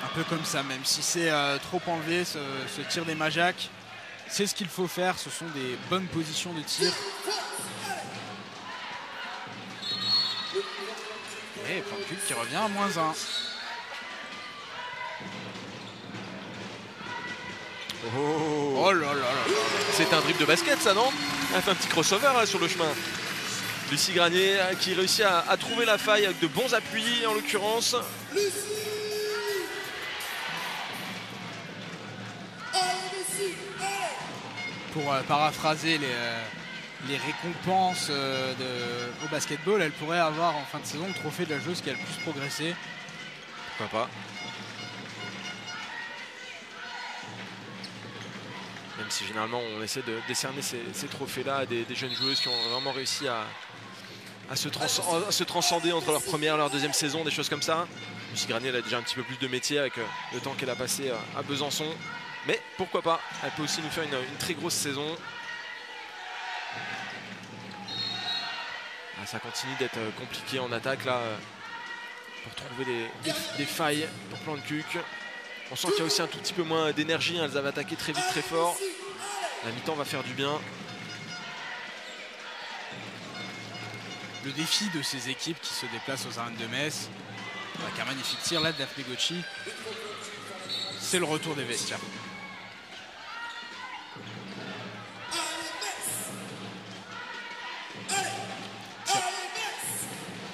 Un peu comme ça, même si c'est trop enlevé ce tir des Majac. C'est ce qu'il faut faire. Ce sont des bonnes positions de tir. Et plan de cul qui revient à -1.
Oh là là là. C'est un dribble de basket ça, non? Elle fait un petit crossover là, sur le chemin. Lucie Granier qui réussit à trouver la faille avec de bons appuis en l'occurrence.
Pour paraphraser les récompenses au basketball, elle pourrait avoir en fin de saison le trophée de la joueuse qui a le plus progressé.
Pourquoi pas? Même si généralement on essaie de décerner ces trophées-là à des jeunes joueuses qui ont vraiment réussi à se transcender entre leur première et leur deuxième saison, des choses comme ça. Lucie Granier elle a déjà un petit peu plus de métier avec le temps qu'elle a passé à Besançon. Mais pourquoi pas, elle peut aussi nous faire une très grosse saison. Ah, ça continue d'être compliqué en attaque là pour trouver des failles pour plan de cuc. On sent qu'il y a aussi un tout petit peu moins d'énergie, elles avaient attaqué très vite, très fort. La mi-temps va faire du bien.
Le défi de ces équipes qui se déplacent aux arènes de Metz, avec un magnifique tir là de Daphné Gauchi, c'est le retour des vestiaires.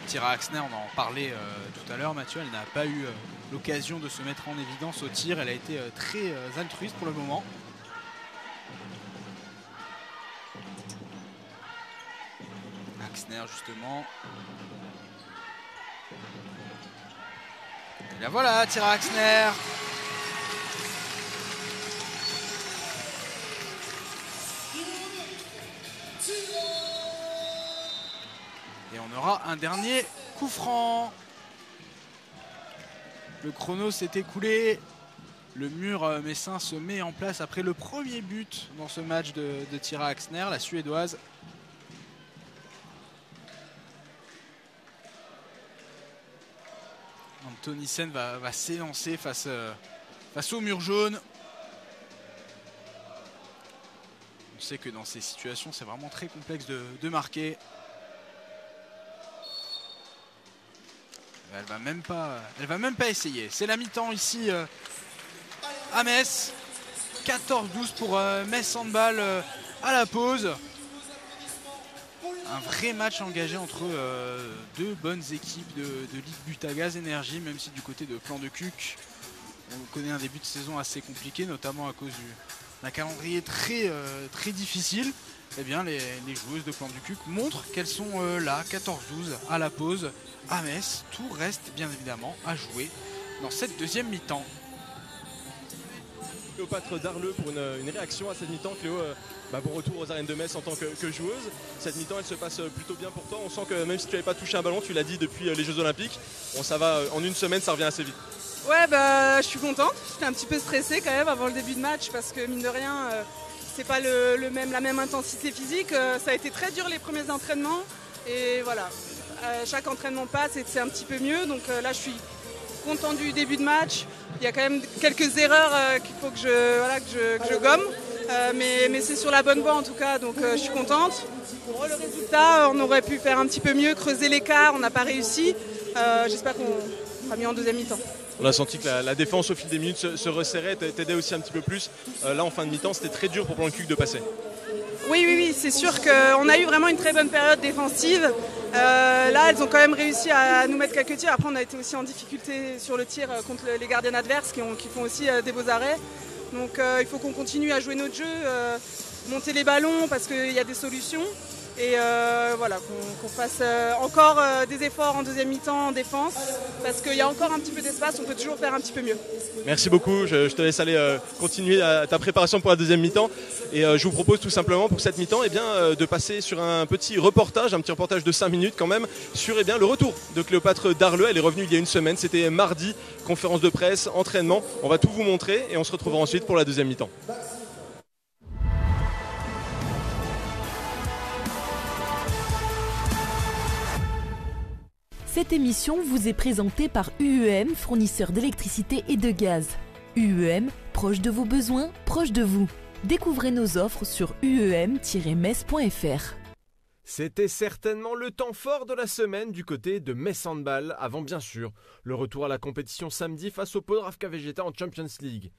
Tyra Axner, on en parlait tout à l'heure, Mathieu, elle n'a pas eu l'occasion de se mettre en évidence au tir. Elle a été très altruiste pour le moment. Axner justement. Et la voilà, Tyra Axner. Et on aura un dernier coup franc. Le chrono s'est écoulé. Le mur messin se met en place après le premier but dans ce match de Tyra Axner, la Suédoise. Antonisen va s'élancer face au mur jaune. On sait que dans ces situations, c'est vraiment très complexe de marquer. Elle va même pas essayer. C'est la mi-temps ici à Metz. 14-12 pour Metz Handball à la pause. Un vrai match engagé entre deux bonnes équipes de Ligue Butagaz Énergie, même si du côté de Plan de Cuc, on connaît un début de saison assez compliqué, notamment à cause d'un calendrier très difficile. Eh bien, les joueuses de Plan du Cuc montrent qu'elles sont là, 14-12 à la pause à Metz. Tout reste bien évidemment à jouer dans cette deuxième mi-temps.
Cléopâtre Darleux pour une réaction à cette mi-temps. Cléo, bon retour aux arènes de Metz en tant que joueuse. Cette mi-temps, elle se passe plutôt bien pour toi. On sent que même si tu n'avais pas touché un ballon, tu l'as dit depuis les Jeux Olympiques, ça va, en une semaine, ça revient assez vite.
Ouais, je suis contente. J'étais un petit peu stressée quand même avant le début de match parce que mine de rien, c'est pas la même intensité physique. Ça a été très dur les premiers entraînements et voilà. Chaque entraînement passe et c'est un petit peu mieux. Donc là, je suis content du début de match. Il y a quand même quelques erreurs qu'il faut que je gomme. Mais c'est sur la bonne voie en tout cas, donc je suis contente. Pour le résultat, on aurait pu faire un petit peu mieux, creuser l'écart, on n'a pas réussi. J'espère qu'on sera mieux en deuxième mi-temps.
On a senti que la défense au fil des minutes se resserrait, t'aidait aussi un petit peu plus. Là en fin de mi-temps, c'était très dur pour Plan de Cuc de passer.
Oui, c'est sûr qu'on a eu vraiment une très bonne période défensive. Là, elles ont quand même réussi à nous mettre quelques tirs. Après, on a été aussi en difficulté sur le tir contre les gardiennes adverses qui font aussi des beaux arrêts. Donc il faut qu'on continue à jouer notre jeu, monter les ballons parce qu'il y a des solutions. Et voilà, qu'on fasse encore des efforts en deuxième mi-temps en défense parce qu'il y a encore un petit peu d'espace, on peut toujours faire un petit peu mieux.
Merci beaucoup, je te laisse aller continuer ta préparation pour la deuxième mi-temps. Et je vous propose tout simplement pour cette mi-temps de passer sur un petit reportage de 5 minutes quand même, sur le retour de Cléopâtre Darleux. Elle est revenue il y a une semaine, c'était mardi, conférence de presse, entraînement. On va tout vous montrer et on se retrouvera ensuite pour la deuxième mi-temps.
Cette émission vous est présentée par UEM, fournisseur d'électricité et de gaz. UEM, proche de vos besoins, proche de vous. Découvrez nos offres sur uem-metz.fr.
C'était certainement le temps fort de la semaine du côté de Metz Handball, avant bien sûr le retour à la compétition samedi face au Podravka Vegeta en Champions League.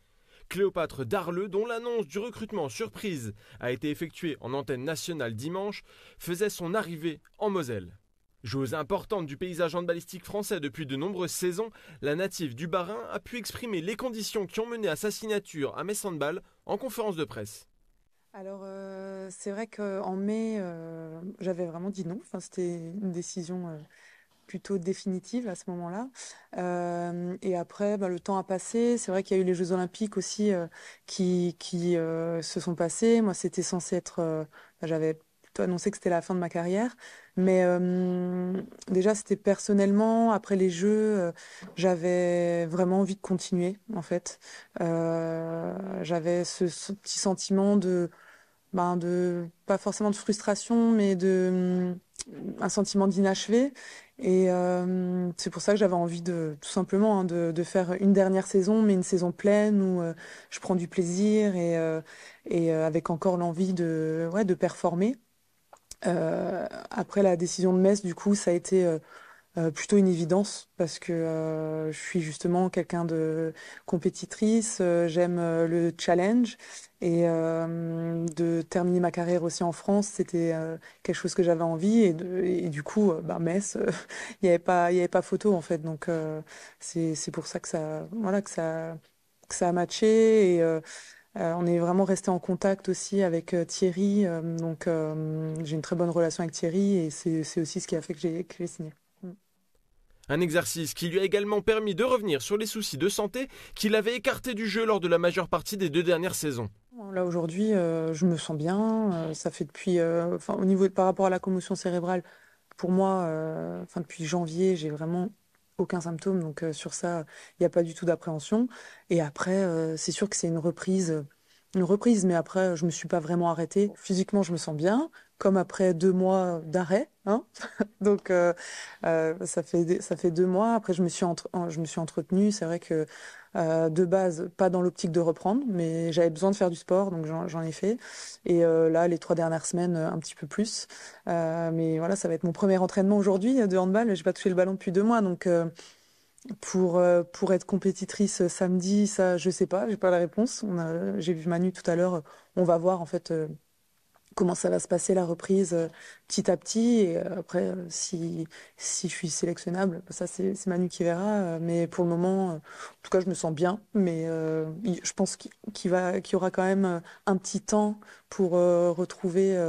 Cléopâtre Darleux, dont l'annonce du recrutement surprise a été effectuée en antenne nationale dimanche, faisait son arrivée en Moselle. Joueuse importante du paysage handballistique français depuis de nombreuses saisons, la native du Bas-Rhin a pu exprimer les conditions qui ont mené à sa signature à Metz Handball en conférence de presse.
Alors c'est vrai qu'en mai, j'avais vraiment dit non. Enfin, c'était une décision plutôt définitive à ce moment-là. Et après, le temps a passé. C'est vrai qu'il y a eu les Jeux Olympiques aussi qui se sont passés. Moi, c'était censé être... j'avais plutôt annoncé que c'était la fin de ma carrière. Mais déjà, c'était personnellement, après les Jeux, j'avais vraiment envie de continuer, en fait. J'avais ce petit sentiment de pas forcément de frustration, mais un sentiment d'inachevé. Et c'est pour ça que j'avais envie tout simplement de faire une dernière saison, mais une saison pleine où je prends du plaisir et avec encore l'envie de performer. Après la décision de Metz, du coup, ça a été plutôt une évidence parce que je suis justement quelqu'un de compétitrice, j'aime le challenge et de terminer ma carrière aussi en France, c'était quelque chose que j'avais envie et du coup, Metz, il n'y avait pas photo en fait, donc c'est pour ça que ça a matché et on est vraiment resté en contact aussi avec Thierry, donc j'ai une très bonne relation avec Thierry et c'est aussi ce qui a fait que j'ai signé.
Un exercice qui lui a également permis de revenir sur les soucis de santé qu'il avait écartés du jeu lors de la majeure partie des 2 dernières saisons.
Là aujourd'hui, je me sens bien. Ça fait depuis, par rapport à la commotion cérébrale, pour moi, depuis janvier, j'ai vraiment aucun symptôme, donc sur ça, il n'y a pas du tout d'appréhension. Et après, c'est sûr que c'est une reprise, mais après, je me suis pas vraiment arrêtée. Physiquement, je me sens bien, comme après 2 mois d'arrêt, hein. Donc, ça fait 2 mois. Après, je me suis entretenue. C'est vrai que de base, pas dans l'optique de reprendre, mais j'avais besoin de faire du sport, donc j'en ai fait. Et là, les 3 dernières semaines, un petit peu plus. Mais voilà, ça va être mon premier entraînement aujourd'hui de handball. J'ai pas touché le ballon depuis 2 mois, donc pour être compétitrice samedi, ça, je sais pas, j'ai pas la réponse. J'ai vu Manu tout à l'heure. On va voir en fait comment ça va se passer la reprise petit à petit. Et après, si je suis sélectionnable, ça c'est Manu qui verra. Mais pour le moment, en tout cas, je me sens bien. Mais je pense qu'il y aura quand même un petit temps pour retrouver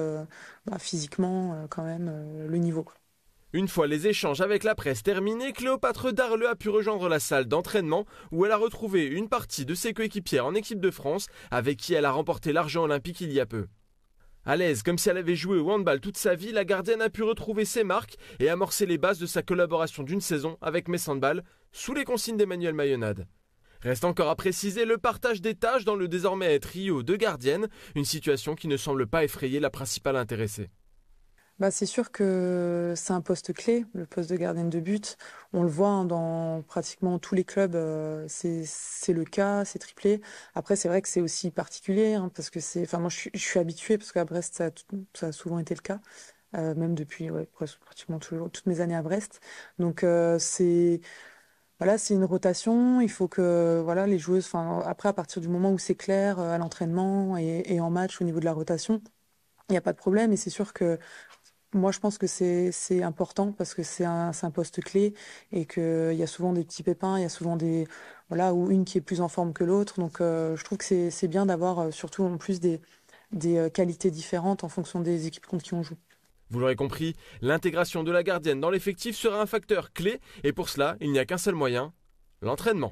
physiquement quand même le niveau, quoi.
Une fois les échanges avec la presse terminés, Cléopâtre Darleux a pu rejoindre la salle d'entraînement où elle a retrouvé une partie de ses coéquipières en équipe de France avec qui elle a remporté l'argent olympique il y a peu. À l'aise, comme si elle avait joué au handball toute sa vie, la gardienne a pu retrouver ses marques et amorcer les bases de sa collaboration d'une saison avec Metz Handball sous les consignes d'Emmanuel Mayonnade. Reste encore à préciser le partage des tâches dans le désormais trio de gardiennes, une situation qui ne semble pas effrayer la principale intéressée.
C'est sûr que c'est un poste clé, le poste de gardienne de but. On le voit dans pratiquement tous les clubs, c'est le cas, c'est triplé. Après, c'est vrai que c'est aussi particulier, hein, parce que moi, je suis habituée, parce qu'à Brest, ça a souvent été le cas, même depuis pratiquement toutes mes années à Brest. Donc, c'est une rotation. Il faut que les joueuses, après, à partir du moment où c'est clair à l'entraînement et en match au niveau de la rotation, il n'y a pas de problème. Et c'est sûr que moi, je pense que c'est important parce que c'est un poste clé et qu'il y a souvent des petits pépins, il y a souvent ou une qui est plus en forme que l'autre. Donc, je trouve que c'est bien d'avoir surtout en plus des qualités différentes en fonction des équipes contre qui on joue.
Vous l'aurez compris, l'intégration de la gardienne dans l'effectif sera un facteur clé et pour cela, il n'y a qu'un seul moyen, l'entraînement.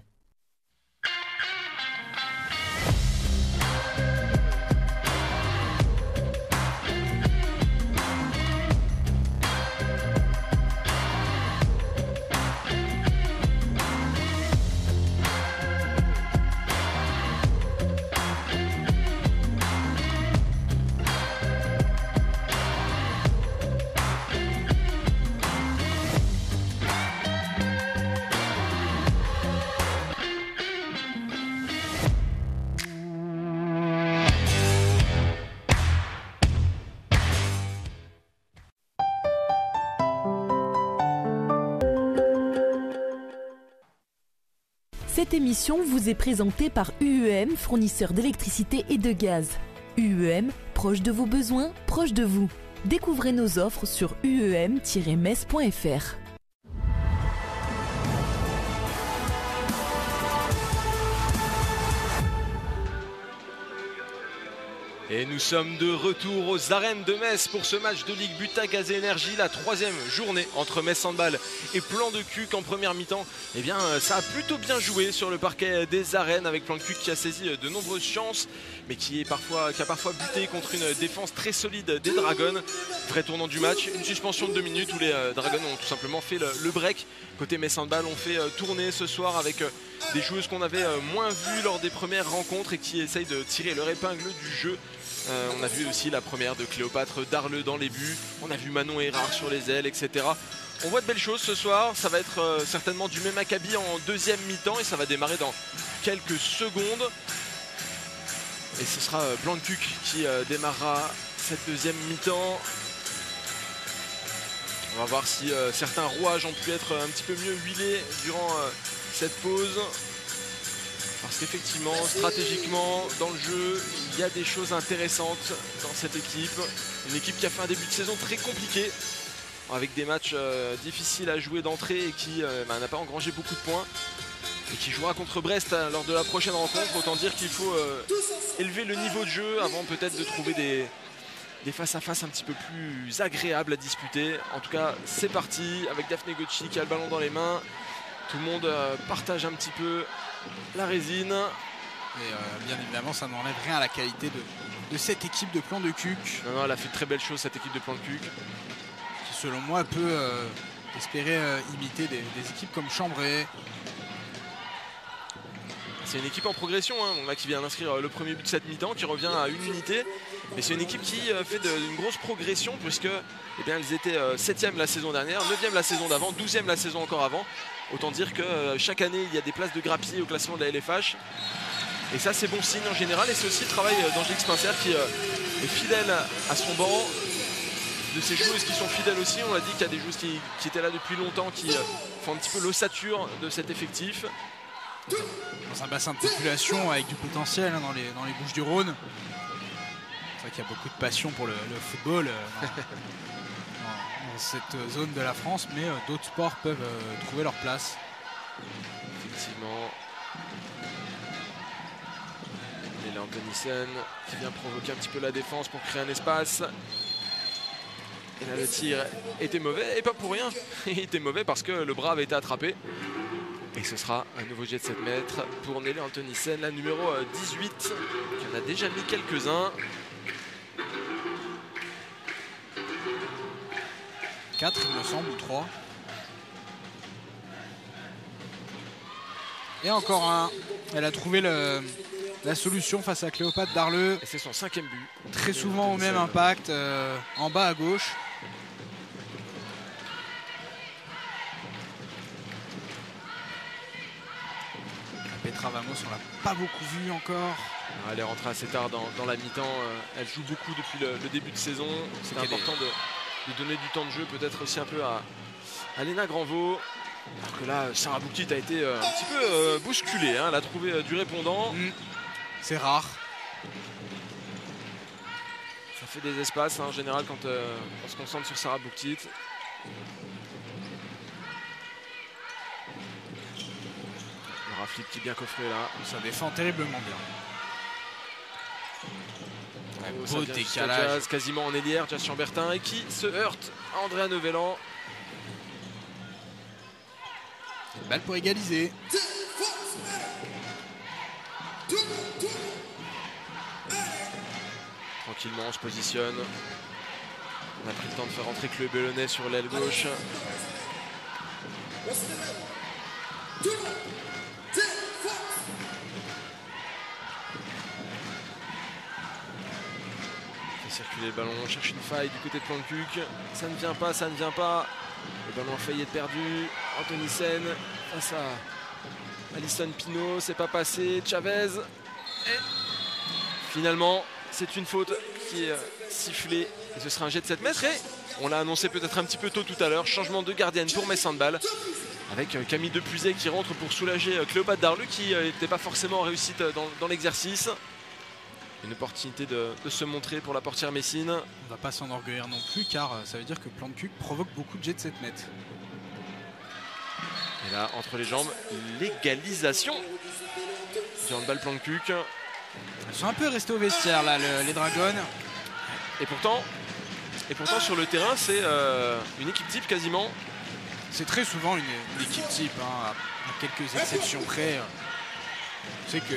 Cette émission vous est présentée par UEM, fournisseur d'électricité et de gaz. UEM, proche de vos besoins, proche de vous. Découvrez nos offres sur uem-metz.fr.
Et nous sommes de retour aux arènes de Metz pour ce match de Ligue Butagaz Énergie, la 3e journée entre Metz Handball et Plan de Cuques en première mi-temps. Eh bien, ça a plutôt bien joué sur le parquet des arènes avec Plan de Cuques qui a saisi de nombreuses chances, mais qui a parfois buté contre une défense très solide des Dragons. Vrai tournant du match, une suspension de 2 minutes où les Dragons ont tout simplement fait le break. Côté Metz Handball, on fait tourner ce soir avec des joueuses qu'on avait moins vues lors des premières rencontres et qui essayent de tirer leur épingle du jeu. On a vu aussi la première de Cléopâtre Darleux dans les buts, on a vu Manon Hérard sur les ailes, etc. On voit de belles choses ce soir, ça va être certainement du même acabit en deuxième mi-temps et ça va démarrer dans quelques secondes. Et ce sera Plan de Cuques qui démarrera cette deuxième mi-temps. On va voir si certains rouages ont pu être un petit peu mieux huilés durant cette pause. Parce qu'effectivement, stratégiquement, dans le jeu, il y a des choses intéressantes dans cette équipe. Une équipe qui a fait un début de saison très compliqué, avec des matchs difficiles à jouer d'entrée et qui n'a pas engrangé beaucoup de points. Et qui jouera contre Brest lors de la prochaine rencontre. Autant dire qu'il faut élever le niveau de jeu avant peut-être de trouver des face-à-face un petit peu plus agréables à disputer. En tout cas, c'est parti avec Daphné Gauchi qui a le ballon dans les mains. Tout le monde partage un petit peu la résine.
Et bien évidemment, ça n'enlève rien à la qualité de cette équipe de Plan de Cuques.
Non, elle a fait de très belles choses, cette équipe de Plan de Cuques.
Qui, selon moi, peut espérer imiter des équipes comme Chambray.
C'est une équipe en progression, hein. Là, qui vient d'inscrire le premier but de cette mi-temps, qui revient à une unité. Mais c'est une équipe qui fait une grosse progression, puisque elles étaient 7e la saison dernière, 9e la saison d'avant, 12e la saison encore avant. Autant dire que chaque année, il y a des places de grappiller au classement de la LFH. Et ça, c'est bon signe en général. Et c'est aussi le travail d'Angélique Spincer qui est fidèle à son banc. De ces joueuses qui sont fidèles aussi. On l'a dit qu'il y a des joueuses qui étaient là depuis longtemps, qui font un petit peu l'ossature de cet effectif.
Dans un bassin de population avec du potentiel dans les Bouches-du-Rhône. C'est vrai qu'il y a beaucoup de passion pour le football dans cette zone de la France, mais d'autres sports peuvent trouver leur place.
Effectivement. Et là, Antonissen qui vient provoquer un petit peu la défense pour créer un espace. Et là, le tir était mauvais, et pas pour rien. Il était mauvais parce que le bras avait été attrapé. Et ce sera un nouveau jet de 7 mètres pour Nelly Antonissen, la numéro 18, qui en a déjà mis quelques-uns.
4, il me semble, ou 3. Et encore un. Elle a trouvé la solution face à Cléopâtre Darleux.
Et c'est son 5e but.
Très souvent au même impact, en bas à gauche. Petra Vamos, on l'a pas beaucoup vu encore.
Elle est rentrée assez tard dans la mi-temps. Elle joue beaucoup depuis le début de saison. C'est important de donner du temps de jeu, peut-être aussi un peu à Léna Granvaux. Alors que là, Sarah Bouktit a été un petit peu bousculée. Elle a trouvé du répondant.
C'est rare.
Ça fait des espaces en général quand on se concentre sur Sarah Bouktit. Flip qui est bien coffré là.
Ça défend terriblement bien.
Beau décalage. Quasiment en ailière, Jazz Chambertin, et qui se heurte à Andrea Novellan.
Une balle pour égaliser.
Tranquillement, on se positionne. On a pris le temps de faire rentrer Chloé Bellonnet sur l'aile gauche. Circuler le ballon, on cherche une faille du côté de Plancuc. Ça ne vient pas, ça ne vient pas. Le ballon a failli être perdu. Antonissen face à Alison Pinault, c'est pas passé. Chavez. Et finalement, c'est une faute qui est sifflée. Et ce sera un jet de 7 mètres. Et on l'a annoncé peut-être un petit peu tôt tout à l'heure. Changement de gardienne pour Metz Handball. Avec Camille Depuiset qui rentre pour soulager Cléopâtre Darleux qui n'était pas forcément en réussite dans l'exercice. Une opportunité de se montrer pour la portière messine.
On ne va pas s'enorgueillir non plus, car ça veut dire que Plancuc provoque beaucoup de jets de 7 mètres.
Et là, entre les jambes, l'égalisation du handball Plancuc.
Ils sont un peu restés au vestiaire là, les Dragons.
Et pourtant sur le terrain, c'est une équipe type quasiment.
C'est très souvent une équipe type, hein, à quelques exceptions près. On sait que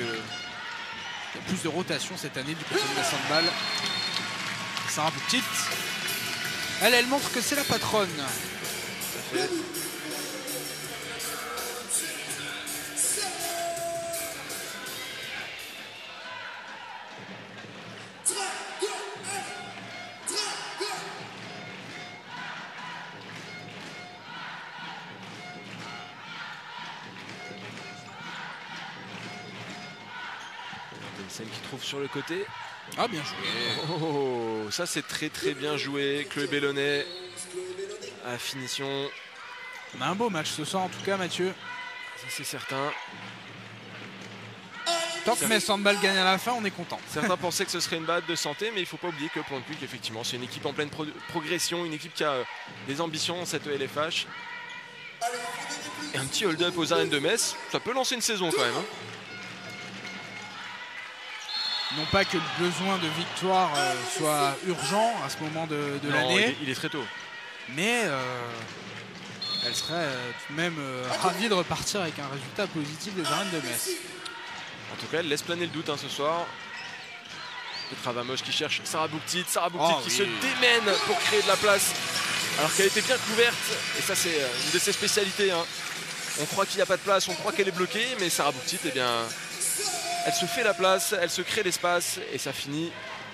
il y a plus de rotation cette année du côté de Metz Handball. Sarah Bouktit, elle montre que c'est la patronne.
Ça fait. Celle qui trouve sur le côté.
Ah, bien joué.
Oh, ça c'est très très bien joué. Chloé Bellonnet à finition.
On a un beau match ce soir en tout cas, Mathieu.
Ça c'est certain.
Tant que Metz Handball gagne à la fin, on est content.
Certains pensaient que ce serait une balade de santé, mais il ne faut pas oublier que Plancuc, effectivement, c'est une équipe en pleine progression, une équipe qui a des ambitions dans cette LFH. Et un petit hold-up aux arènes de Metz, ça peut lancer une saison quand même. Hein.
Non pas que le besoin de victoire soit urgent à ce moment de l'année.
Il est très tôt.
Mais elle serait tout de même ravie de repartir avec un résultat positif des arènes de Metz.
En tout cas, elle laisse planer le doute ce soir. Petra Vamos qui cherche Sarah Bouktit. Sarah Bouktit qui se démène pour créer de la place alors qu'elle était bien couverte. Et ça, c'est une de ses spécialités. Hein. On croit qu'il n'y a pas de place, on croit qu'elle est bloquée, mais Sarah Bouktit, eh bien, elle se fait la place, elle se crée l'espace et ça finit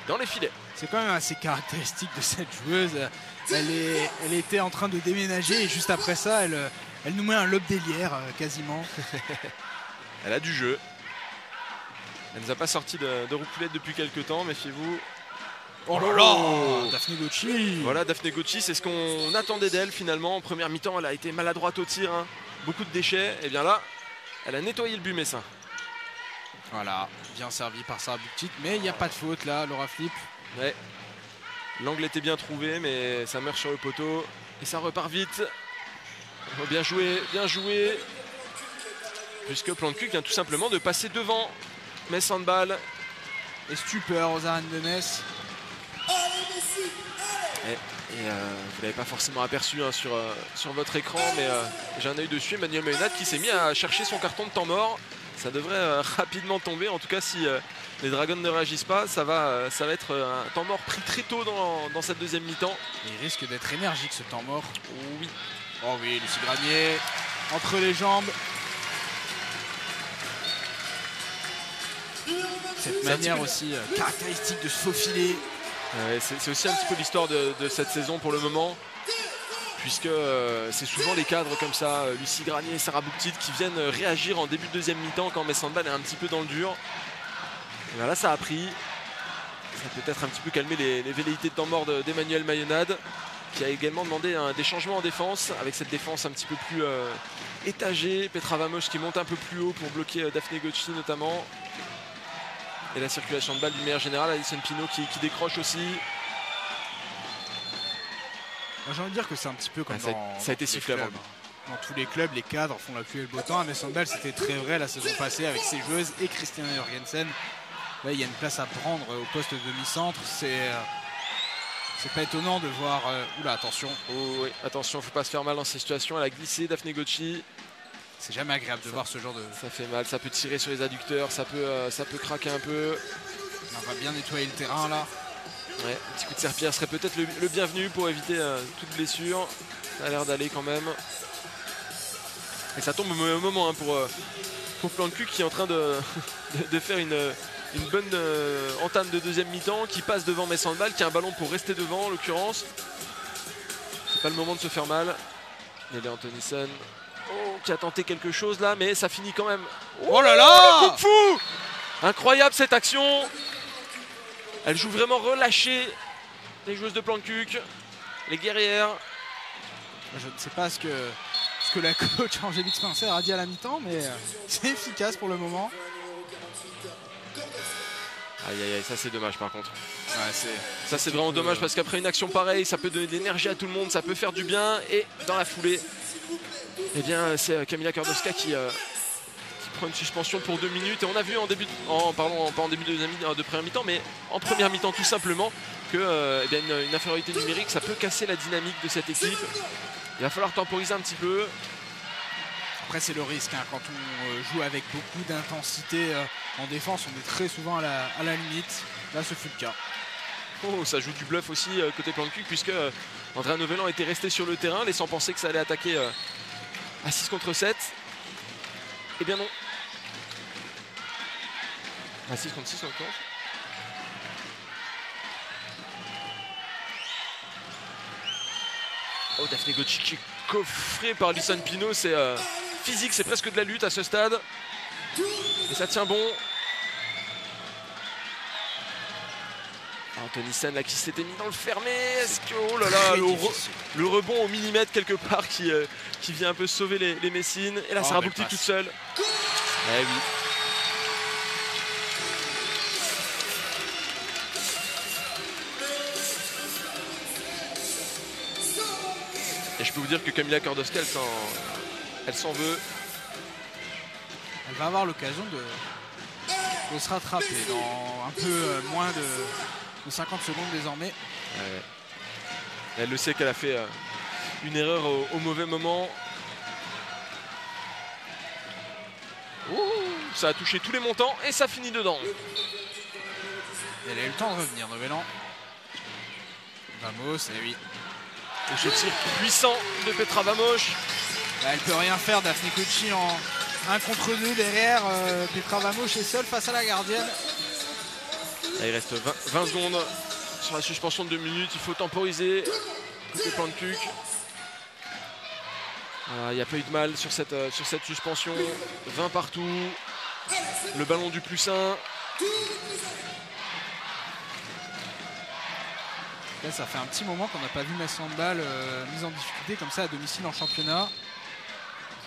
dans les filets.
C'est quand même assez caractéristique de cette joueuse. Elle était en train de déménager et juste après ça, elle nous met un lobe d'ailière quasiment.
Elle a du jeu. Elle ne nous a pas sorti de roupoulette depuis quelques temps, méfiez-vous.
Oh là là, Daphne Gauchi.
Voilà, Daphne Gauchi, c'est ce qu'on attendait d'elle finalement. En première mi-temps, elle a été maladroite au tir, hein. Beaucoup de déchets. Et bien là, elle a nettoyé le but messin.
Voilà, bien servi par Sarah Bouktit, mais il n'y a pas de faute là, Laura Flip.
Ouais. L'angle était bien trouvé, mais ça meurt sur le poteau. Et ça repart vite. Oh, bien joué, bien joué. Puisque Plan de Cuc vient tout simplement de passer devant Metz Handball.
Et stupeur aux arènes de Metz.
Et vous ne l'avez pas forcément aperçu hein, sur votre écran, mais j'ai un œil dessus. Emmanuel Mayonnatte qui s'est mis à chercher son carton de temps mort. Ça devrait rapidement tomber. En tout cas, si les Dragons ne réagissent pas, ça va être un temps mort pris très tôt dans cette deuxième mi-temps.
Il risque d'être énergique ce temps mort.
Oui.
Oh oui, Lucie Granier entre les jambes. Cette manière aussi caractéristique de se faufiler.
C'est aussi un petit peu l'histoire de cette saison pour le moment. Puisque c'est souvent les cadres comme ça, Lucie Granier et Sarah Bouktit, qui viennent réagir en début de deuxième mi-temps quand Metz Handball est un petit peu dans le dur. Et bien là, ça a pris. Ça a peut-être un petit peu calmé les velléités de temps mort d'Emmanuel Mayonnaade, qui a également demandé des changements en défense, avec cette défense un petit peu plus étagée. Petra Vamos qui monte un peu plus haut pour bloquer Daphne Gauchi notamment. Et la circulation de balle du meilleur général, Alison Pinault qui décroche aussi.
J'ai envie de dire que c'est un petit peu comme
ça a été sifflé avant.
Dans tous les clubs, les cadres font la pluie et le beau temps. À Metz Handball, c'était très vrai la saison passée avec ses joueuses et Christiane Jorgensen. Là, il y a une place à prendre au poste de demi-centre. C'est pas étonnant de voir. Oula, attention.
Oh, oui, attention, faut pas se faire mal dans ces situations. Elle a glissé, Daphne Gauchi.
C'est jamais agréable de voir ce genre de.
Ça fait mal, ça peut tirer sur les adducteurs, ça peut craquer un peu.
On va bien nettoyer le terrain là.
Ouais, un petit coup de serpillère serait peut-être le bienvenu pour éviter toute blessure. Ça a l'air d'aller quand même. Et ça tombe au mauvais moment hein, pour Plan de Cuc qui est en train de faire une bonne entame de deuxième mi-temps, qui passe devant Metz Handball, qui a un ballon pour rester devant en l'occurrence. C'est pas le moment de se faire mal. Nelly Antonison qui a tenté quelque chose là, mais ça finit quand même.
Oh là là,
coup de fou! Incroyable cette action. Elle joue vraiment relâchée, les joueuses de Plan de Cuc, les guerrières.
Je ne sais pas ce que la coach Angélique Spencer a dit à la mi-temps, mais c'est efficace pour le moment.
Aïe aïe aïe, ça c'est dommage par contre.
Ouais,
ça c'est vraiment dommage parce qu'après une action pareille, ça peut donner de l'énergie à tout le monde, ça peut faire du bien. Et dans la foulée, eh bien c'est Kamila Kordowska qui prend une suspension pour 2 minutes. Et on a vu pas en début de première mi-temps, mais en première mi-temps tout simplement que une infériorité numérique, ça peut casser la dynamique de cette équipe. Il va falloir temporiser un petit peu.
Après c'est le risque hein, quand on joue avec beaucoup d'intensité en défense, on est très souvent à la limite. Là ce fut le cas.
Oh, ça joue du bluff aussi côté Plan de Cuc, puisque Andrea Novellan était resté sur le terrain, laissant penser que ça allait attaquer à 6 contre 7. Eh bien non. À 6 contre 6 encore. Oh, Daphne Gauchi qui est coffrée par Alison Pinault, c'est physique, c'est presque de la lutte à ce stade. Et ça tient bon. Anthony Sen là qui s'était mis dans le fermé. Est-ce que oh là là, le rebond au millimètre quelque part qui vient un peu sauver les Messines. Et là Sarah Bouktit toute seule. Eh oui. Et je peux vous dire que Kamila Kordowska, elle s'en veut.
Elle va avoir l'occasion de se rattraper dans un peu moins de 50 secondes désormais.
Ouais. Elle le sait qu'elle a fait une erreur au mauvais moment. Ouh, ça a touché tous les montants et ça finit dedans.
Elle a eu le temps de revenir, Novellan. Vamos, et oui.
Et ce tir puissant de Petra Vamos.
Là, elle peut rien faire, Daphne Kochi en 1 contre 2 derrière. Petra Vamos est seule face à la gardienne.
Là, il reste 20 secondes sur la suspension de 2 minutes. Il faut temporiser. Côté plan de Cuc. Il n'y a pas eu de mal sur cette suspension. 20 partout. Le ballon du +1.
Là, ça fait un petit moment qu'on n'a pas vu Metz Handball mise en difficulté comme ça à domicile en championnat.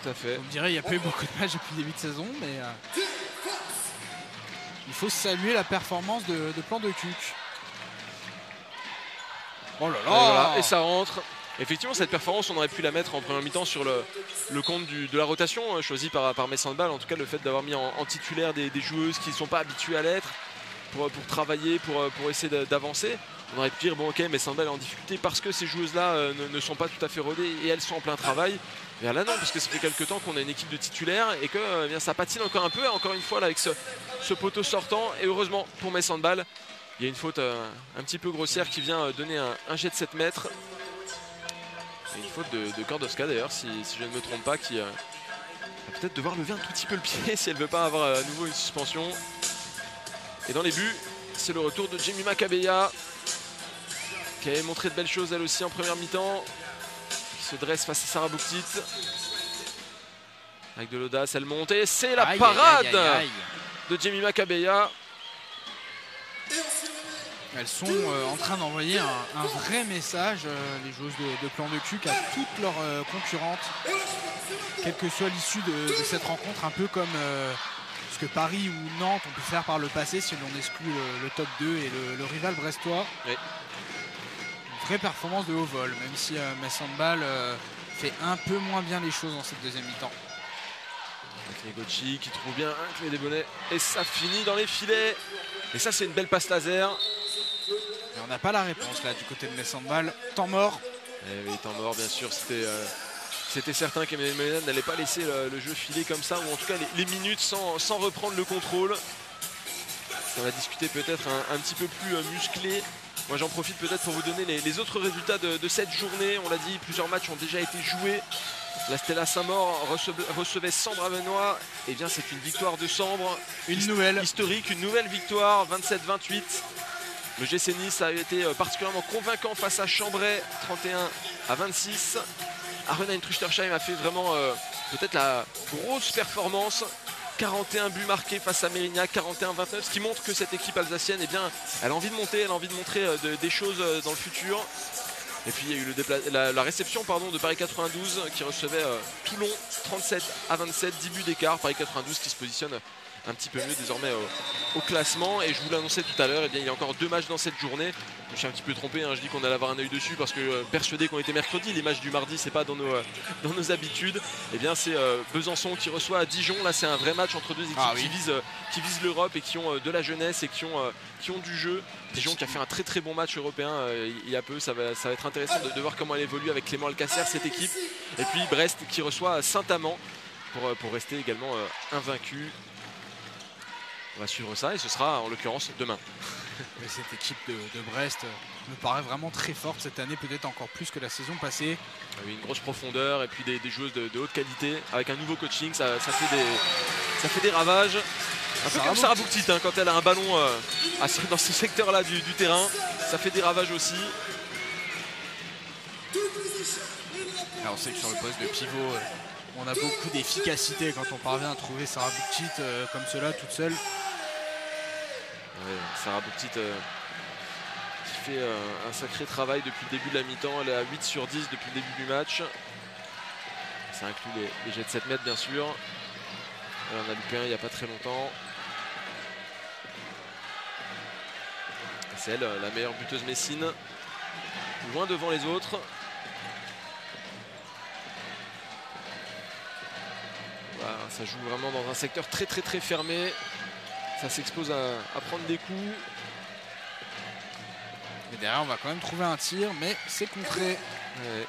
Tout à fait.
On me dirait qu'il n'y a pas eu beaucoup de matchs depuis le début de saison, mais il faut saluer la performance de Plan de Cuc. Oh là là!
Voilà, et ça rentre. Effectivement, cette performance, on aurait pu la mettre en première mi-temps sur le compte de la rotation choisie par Metz Handball. En tout cas, le fait d'avoir mis en titulaire des joueuses qui ne sont pas habituées à l'être pour travailler, pour essayer d'avancer. On aurait pu dire, bon ok, Metz Handball est en difficulté parce que ces joueuses-là ne sont pas tout à fait rodées et elles sont en plein travail. Mais là non, parce que ça fait quelques temps qu'on a une équipe de titulaires et que eh bien, ça patine encore un peu, encore une fois là, avec ce poteau sortant. Et heureusement pour Metz Handball, il y a une faute un petit peu grossière qui vient donner un jet de 7 mètres. Et une faute de Kordowska d'ailleurs, si je ne me trompe pas, qui va peut-être devoir lever un tout petit peu le pied si elle ne veut pas avoir à nouveau une suspension. Et dans les buts, c'est le retour de Jemima Kabeya, qui avait montré de belles choses elle aussi en première mi-temps, qui se dresse face à Sarah Bouktit. Avec de l'audace, elle monte et c'est la parade de Jemima Kabeya.
Elles sont en train d'envoyer un vrai message, les joueuses de Plan de Cuc, à toutes leurs concurrentes, quelle que soit l'issue de cette rencontre, un peu comme ce que Paris ou Nantes ont pu faire par le passé si l'on exclut le top 2 et le rival brestois. Oui. Une vraie performance de haut vol, même si Metz Handball fait un peu moins bien les choses dans cette deuxième mi-temps.
Negochi qui trouve bien un clé des bonnets et ça finit dans les filets. Et ça, c'est une belle passe laser.
Et on n'a pas la réponse là du côté de Metz Handball. Temps mort.
Eh oui, temps mort, bien sûr. C'était certain qu'Emmanuel Ménard n'allait pas laisser le jeu filer comme ça, ou en tout cas les minutes sans reprendre le contrôle. On va discuter peut-être un petit peu plus musclé. Moi, j'en profite peut-être pour vous donner les autres résultats de cette journée. On l'a dit, plusieurs matchs ont déjà été joués. La Stella Saint-Maur recevait Sambre Avenois. Et bien, c'est une victoire de Sambre.
Une nouvelle.
Historique, une nouvelle victoire, 27-28. Le GC Nice a été particulièrement convaincant face à Chambray, 31-26. Arenheim Truchtersheim a fait vraiment peut-être la grosse performance. 41 buts marqués face à Mérignac, 41-29, ce qui montre que cette équipe alsacienne, eh bien, elle a envie de monter, elle a envie de montrer des choses dans le futur. Et puis il y a eu la réception de Paris 92 qui recevait Toulon 37-27, 10 buts d'écart. Paris 92 qui se positionne un petit peu mieux désormais au classement. Et je vous l'annonçais tout à l'heure, eh bien, il y a encore 2 matchs dans cette journée. Je me suis un petit peu trompé, je dis qu'on allait avoir un œil dessus parce que persuadé qu'on était mercredi. Les matchs du mardi, c'est pas dans nos habitudes. Et bien c'est Besançon qui reçoit à Dijon. Là c'est un vrai match entre deux équipes qui visent l'Europe et qui ont de la jeunesse et qui ont du jeu. Dijon qui a fait un très très bon match européen il y a peu. Ça va être intéressant de voir comment elle évolue avec Clément Alcacer, cette équipe. Et puis Brest qui reçoit Saint-Amand pour rester également invaincu. On va suivre ça et ce sera en l'occurrence demain.
Mais cette équipe de Brest me paraît vraiment très forte cette année, peut-être encore plus que la saison passée.
Oui, une grosse profondeur et puis des joueuses de haute qualité avec un nouveau coaching, ça fait des ravages. Un peu comme Sarah Bouktit quand elle a un ballon dans ce secteur-là du terrain, ça fait des ravages aussi.
Alors on sait que sur le poste de pivot, on a beaucoup d'efficacité quand on parvient à trouver Sarah Bouktit comme cela toute seule.
Ouais, Sarah Bouktit qui fait un sacré travail depuis le début de la mi-temps. Elle est à 8 sur 10 depuis le début du match. Ça inclut les jets de 7 mètres bien sûr. Elle en a loupé un il n'y a pas très longtemps. C'est elle la meilleure buteuse messine. Loin devant les autres. Voilà, ça joue vraiment dans un secteur très très très fermé. Ça s'expose à prendre des coups.
Et derrière on va quand même trouver un tir, mais c'est contré.
Ouais.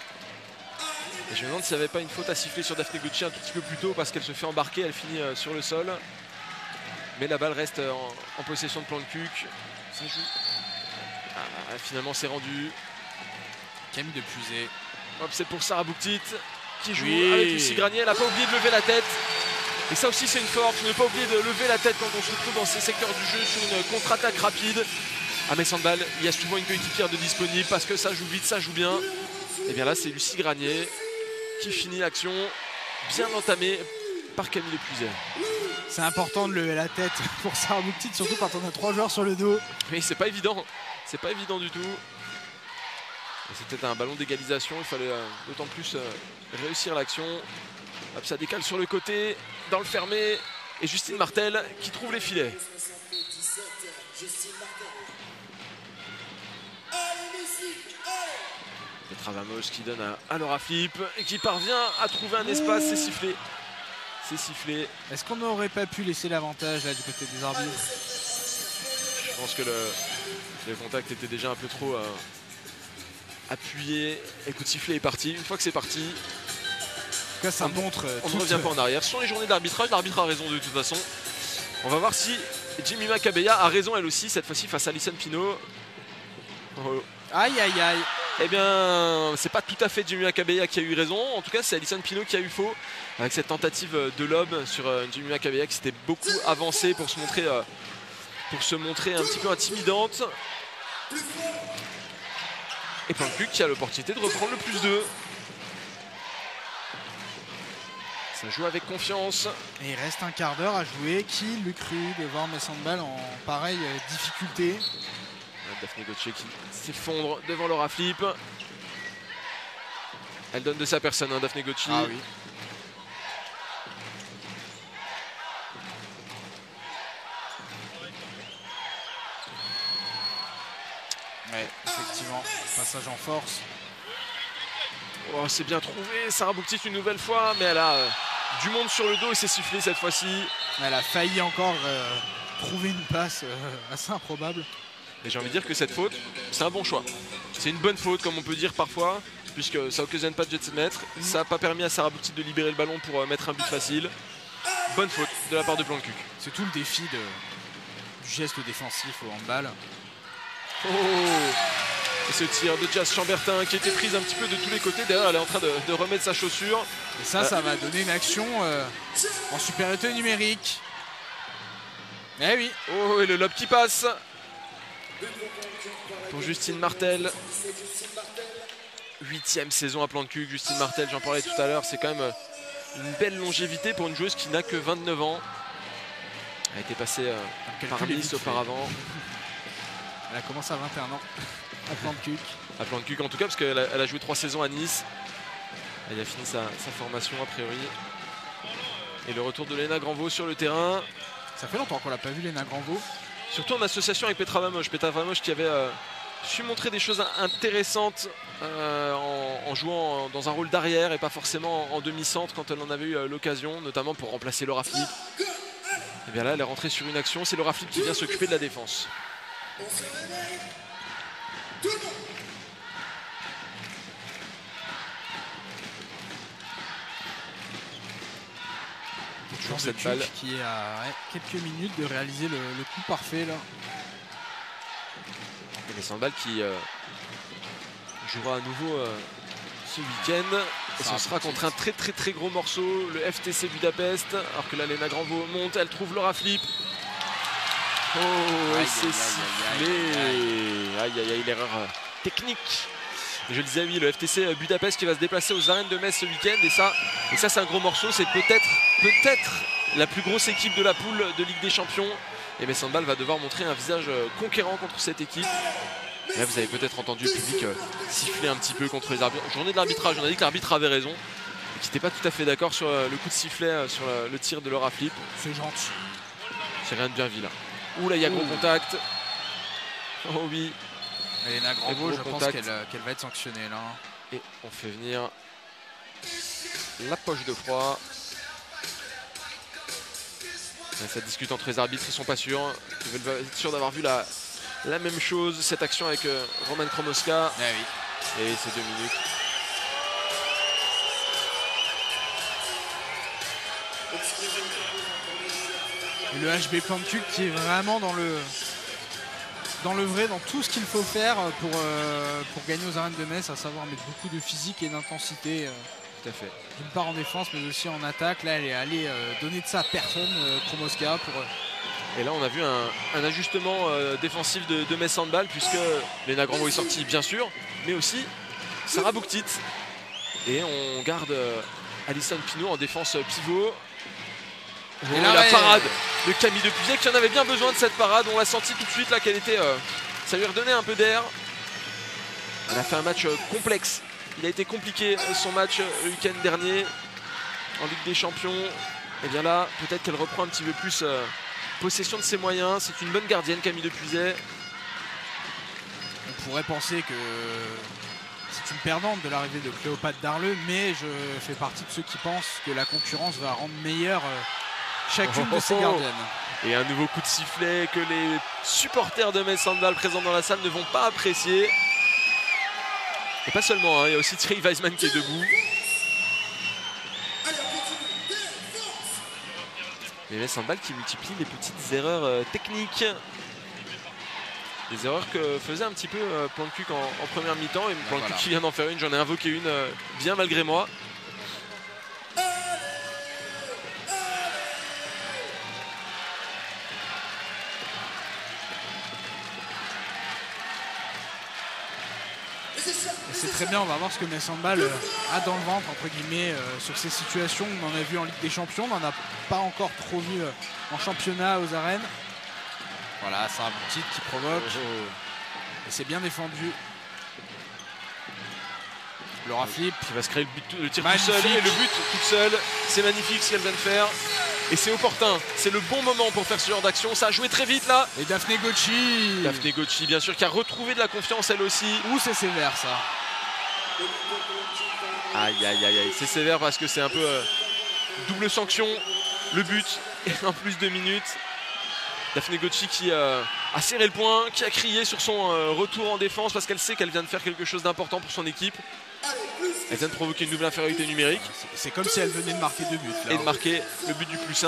Et je me demande s'il n'y avait pas une faute à siffler sur Daphne Gucci un tout petit peu plus tôt parce qu'elle se fait embarquer, elle finit sur le sol. Mais la balle reste en possession de Plan de Cuc. Ça joue. Finalement c'est rendu.
Camille Depuisé.
Hop, c'est pour Sarah Bouktit qui joue avec Lucie Granier. Elle n'a pas oublié de lever la tête. Et ça aussi c'est une force, ne pas oublier de lever la tête quand on se retrouve dans ces secteurs du jeu sur une contre-attaque rapide. À Metz Handball, il y a souvent une coéquipière de disponible parce que ça joue vite, ça joue bien. Et bien là c'est Lucie Granier qui finit l'action bien entamée par Camille Depuisé.
C'est important de lever la tête pour Sarah Bouktit, surtout quand on a 3 joueurs sur le dos.
Mais c'est pas évident du tout. C'était un ballon d'égalisation, il fallait d'autant plus réussir l'action. Hop, ça décale sur le côté, dans le fermé, et Justine Martel qui trouve les filets. Petra Vamos qui donne à Laura Flip et qui parvient à trouver un espace, c'est sifflé. C'est sifflé.
Est-ce qu'on n'aurait pas pu laisser l'avantage là du côté des arbitres?
Je pense que le contact était déjà un peu trop appuyé. Et coup de sifflet est parti. Une fois que c'est parti,
ça montre.
On ne revient pas en arrière. Ce sont les journées d'arbitrage. L'arbitre a raison de toute façon. On va voir si Jemima Kabeya a raison elle aussi, cette fois-ci face à Alison Pinault. Oh.
Aïe aïe aïe.
Eh bien, c'est pas tout à fait Jemima Kabeya qui a eu raison. En tout cas, c'est Alison Pinault qui a eu faux avec cette tentative de lob sur Jemima Kabeya qui s'était beaucoup avancée pour se montrer un petit peu intimidante. Et Planck qui a l'opportunité de reprendre le +2. Ça joue avec confiance.
Et il reste un quart d'heure à jouer. Qui l'eût cru de voir Metz Handball en pareille difficulté?
Daphné Gauthier qui s'effondre devant Laura Flip. Elle donne de sa personne, hein, Daphné Gauthier.
Ah oui. Ouais, effectivement, passage en force.
Oh, c'est bien trouvé, Sarah Bouktit une nouvelle fois, mais elle a du monde sur le dos et c'est sifflé cette fois-ci.
Elle a failli encore trouver une passe assez improbable.
Et j'ai envie de dire que cette faute, c'est un bon choix. C'est une bonne faute, comme on peut dire parfois, puisque ça n'occasionne pas de jet de mètre. Ça n'a pas permis à Sarah Bouktit de libérer le ballon pour mettre un but facile. Bonne faute de la part de Planck.
C'est tout le défi du geste défensif au handball.
Oh, et ce tir de Jazz Chambertin qui était prise un petit peu de tous les côtés. D'ailleurs, elle est en train de remettre sa chaussure.
Et ça va donner une action en supériorité numérique. Eh oui.
Oh, et le lob qui passe pour Justine Martel. 8e saison à Planck. Justine Martel, j'en parlais tout à l'heure, c'est quand même une belle longévité pour une joueuse qui n'a que 29 ans. Elle a été passée par Nice auparavant.
Elle a commencé à 21 ans à Planck.
À Planck en tout cas, parce qu'elle a joué 3 saisons à Nice. Elle a fini sa formation a priori. Et le retour de Léna Granvaux sur le terrain.
Ça fait longtemps qu'on l'a pas vu, Léna Granvaux.
Surtout en association avec Petra Vamosh. Petra Vamosh qui avait su montrer des choses intéressantes en jouant dans un rôle d'arrière et pas forcément en demi-centre quand elle en avait eu l'occasion, notamment pour remplacer Laura Flip. Et bien là, elle est rentrée sur une action. C'est Laura Flip qui vient s'occuper de la défense.
Toujours cette balle qui est à quelques minutes de réaliser le coup parfait là.
Et Metz Handball qui jouera à nouveau ce week-end. Et ce sera contre un très gros morceau, le FTC Budapest. Alors que là, Léna Granvaux monte, elle trouve Laura Flip. Oh, et c'est sifflé. Aïe, l'erreur technique. Je le disais, oui, le FTC Budapest qui va se déplacer aux arènes de Metz ce week-end. Et ça c'est un gros morceau. C'est peut-être la plus grosse équipe de la poule de Ligue des Champions. Et Metz Handball va devoir montrer un visage conquérant contre cette équipe. Et là, vous avez peut-être entendu le public siffler un petit peu contre les arbitres. Journée de l'arbitrage, on a dit que l'arbitre avait raison. Qui n'était pas tout à fait d'accord sur le coup de sifflet sur le tir de Laura Flip.
C'est gentil.
C'est rien de bien vilain. Ouh là, il y a gros contact. Oh oui.
Léna Granvaux, je pense qu'elle va être sanctionnée là.
Et on fait venir la poche de froid. Ça discute entre les arbitres, ils sont pas sûrs. Ils veulent être sûrs d'avoir vu la même chose, cette action avec Roman Kromoska.
Ah oui.
Et c'est 2 minutes.
Et le HB Planck qui est vraiment dans le vrai, dans tout ce qu'il faut faire pour gagner aux arènes de Metz, à savoir mettre beaucoup de physique et d'intensité.
Tout à fait.
D'une part en défense, mais aussi en attaque. Là, elle est allée donner de ça à personne, Promoska.
Et là, on a vu un ajustement défensif de Metz Handball, puisque Léna Granvaux est sortie, bien sûr, mais aussi Sarah Bouktit. Et on garde Alison Pinault en défense pivot. Et là, la parade de Camille Depuzet, qui en avait bien besoin de cette parade. On l'a senti tout de suite là qu'elle était. Ça lui redonnait un peu d'air. Elle a fait un match complexe. Il a été compliqué son match le week-end dernier en Ligue des Champions. Et bien là, peut-être qu'elle reprend un petit peu plus possession de ses moyens. C'est une bonne gardienne, Camille Depuzet.
On pourrait penser que c'est une perdante de l'arrivée de Cléopâtre Darleux, mais je fais partie de ceux qui pensent que la concurrence va rendre meilleure chacune de ces gardiennes.
Et un nouveau coup de sifflet que les supporters de Metz Handball présents dans la salle ne vont pas apprécier. Et pas seulement, hein, il y a aussi Thierry Weisman qui est debout. Et Metz Handball qui multiplie les petites erreurs techniques. Des erreurs que faisait un petit peu Plan de Cuc en première mi-temps. Et Plan de Cuc qui vient d'en faire une, j'en ai invoqué une bien malgré moi.
C'est très bien, on va voir ce que Metz Handball a dans le ventre, entre guillemets, sur ces situations. On en a vu en Ligue des Champions, on n'en a pas encore trop vu en championnat aux arènes. Voilà, Sarah Bouktit qui provoque. Et c'est bien défendu. Laura Flip
qui va se créer le tir tout seul et le but toute seule. C'est magnifique ce qu'elle vient de faire. Et c'est opportun, c'est le bon moment pour faire ce genre d'action. Ça a joué très vite là.
Et Daphné Gauchi.
Daphné Gauchi, bien sûr, qui a retrouvé de la confiance elle aussi.
Ouh, c'est sévère ça.
Aïe aïe aïe aïe, c'est sévère parce que c'est un peu double sanction. Le but et en plus 2 minutes. Daphné Gauchi qui a serré le poing, qui a crié sur son retour en défense parce qu'elle sait qu'elle vient de faire quelque chose d'important pour son équipe. Elle vient de provoquer une double infériorité numérique.
C'est comme si elle venait de marquer 2 buts. Là,
et de marquer le but du +1.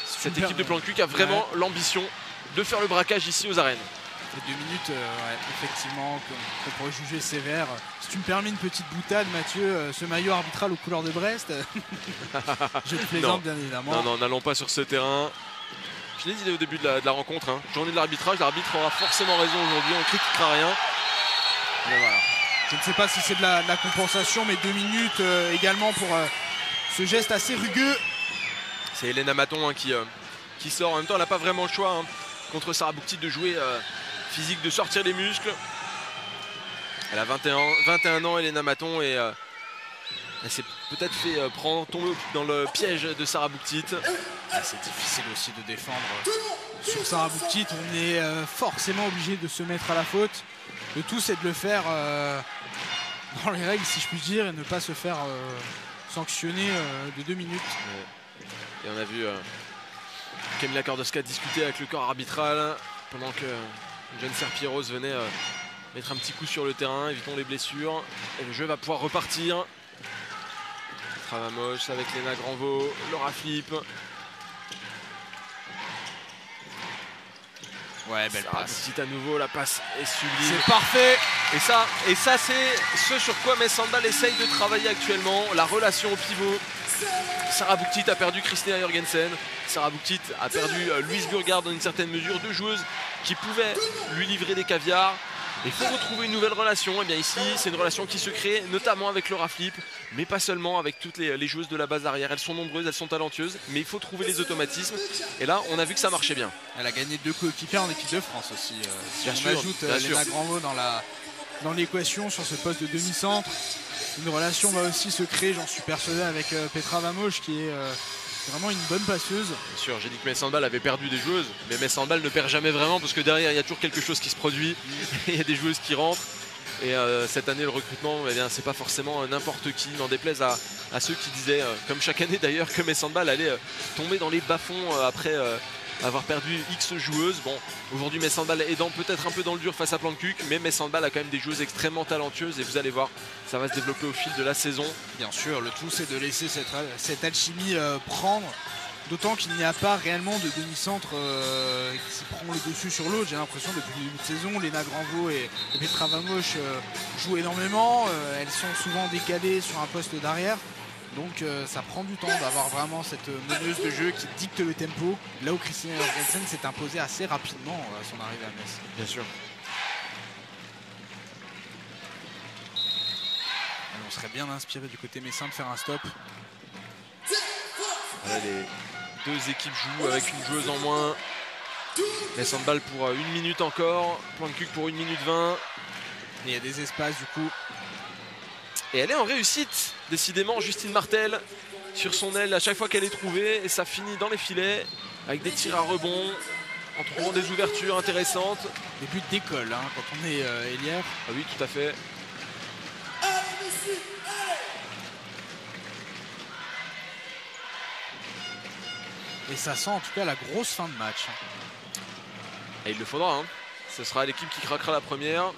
Cette équipe de Plan de Cuc a vraiment l'ambition de faire le braquage ici aux arènes.
Les 2 minutes, effectivement, qu'on pourrait juger sévère. Si tu me permets une petite boutade, Mathieu, ce maillot arbitral aux couleurs de Brest, je te plaisante bien évidemment.
Non, n'allons pas sur ce terrain. Je l'ai dit au début de la rencontre, hein. Journée de l'arbitrage, l'arbitre aura forcément raison aujourd'hui, on ne critiquera rien.
Mais voilà. Je ne sais pas si c'est de la compensation, mais 2 minutes également pour ce geste assez rugueux.
C'est Elena Maton hein, qui sort. En même temps, elle n'a pas vraiment le choix hein, contre Sarah Bouktit de jouer physique, de sortir les muscles. Elle a 21 ans, Elena Maton, et elle s'est peut-être fait tomber dans le piège de Sarah Bouktit.
C'est difficile aussi de défendre sur Sarah Bouktit. On est forcément obligé de se mettre à la faute. Le tout, c'est de le faire dans les règles, si je puis dire, et ne pas se faire sanctionner de 2 minutes.
Et on a vu Camilla Kordowska discuter avec le corps arbitral pendant que jeune Serpieros venait mettre un petit coup sur le terrain. Évitons les blessures. Et le jeu va pouvoir repartir. Travamoche avec Léna Granvaux, Laura Flip.
Ouais, belle passe.
Bouktit à nouveau, la passe est sublime.
C'est parfait.
Et ça c'est ce sur quoi Metz Handball essaye de travailler actuellement. La relation au pivot. Sarah Bouktit a perdu Christina Jorgensen. Sarah Bouktit a perdu Louise Burgard dans une certaine mesure. 2 joueuses qui pouvaient lui livrer des caviars. Il faut retrouver une nouvelle relation. Et bien ici, c'est une relation qui se crée notamment avec Laura Flip, mais pas seulement avec toutes les joueuses de la base arrière. Elles sont nombreuses, elles sont talentueuses, mais il faut trouver les automatismes. Et là, on a vu que ça marchait bien.
Elle a gagné 2 coéquipiers en équipe de France aussi. Si
bien
on
sûr,
ajoute Léna Granvaux dans l'équation sur ce poste de demi-centre, une relation va aussi se créer, j'en suis persuadé, avec Petra Vamoš qui est vraiment une bonne passeuse.
Bien sûr, j'ai dit que Metz Handball avait perdu des joueuses, mais Metz Handball ne perd jamais vraiment parce que derrière il y a toujours quelque chose qui se produit. Il y a des joueuses qui rentrent. Et cette année, le recrutement, eh bien, c'est pas forcément n'importe qui, n'en déplaise à ceux qui disaient, comme chaque année d'ailleurs, que Metz Handball allait tomber dans les bas-fonds après avoir perdu X joueuses. Bon, aujourd'hui Metz Handball est peut-être un peu dans le dur face à Plan de Cuc, mais Metz Handball a quand même des joueuses extrêmement talentueuses et vous allez voir, ça va se développer au fil de la saison.
Bien sûr, le tout c'est de laisser cette alchimie prendre. D'autant qu'il n'y a pas réellement de demi-centre qui prend le dessus sur l'autre. J'ai l'impression depuis le début de saison, Léna Granvaux et Petra Vamoš jouent énormément. Elles sont souvent décalées sur un poste d'arrière. Donc ça prend du temps d'avoir vraiment cette meneuse de jeu qui dicte le tempo. Là où Christina Jorgensen s'est imposée assez rapidement à son arrivée à Metz.
Bien sûr.
On serait bien inspiré du côté messin de faire un stop.
Voilà, les deux équipes jouent avec une joueuse en moins. Metz Handball pour 1 minute encore. Plan de Cuc pour 1 minute 20.
Et il y a des espaces du coup.
Et elle est en réussite, décidément, Justine Martel, sur son aile à chaque fois qu'elle est trouvée. Et ça finit dans les filets, avec des tirs à rebond, en trouvant des ouvertures intéressantes.
Des buts d'école, hein, quand on est ailière.
Ah oui, tout à fait.
Et ça sent en tout cas la grosse fin de match.
Et il le faudra, hein. Ce sera l'équipe qui craquera la première.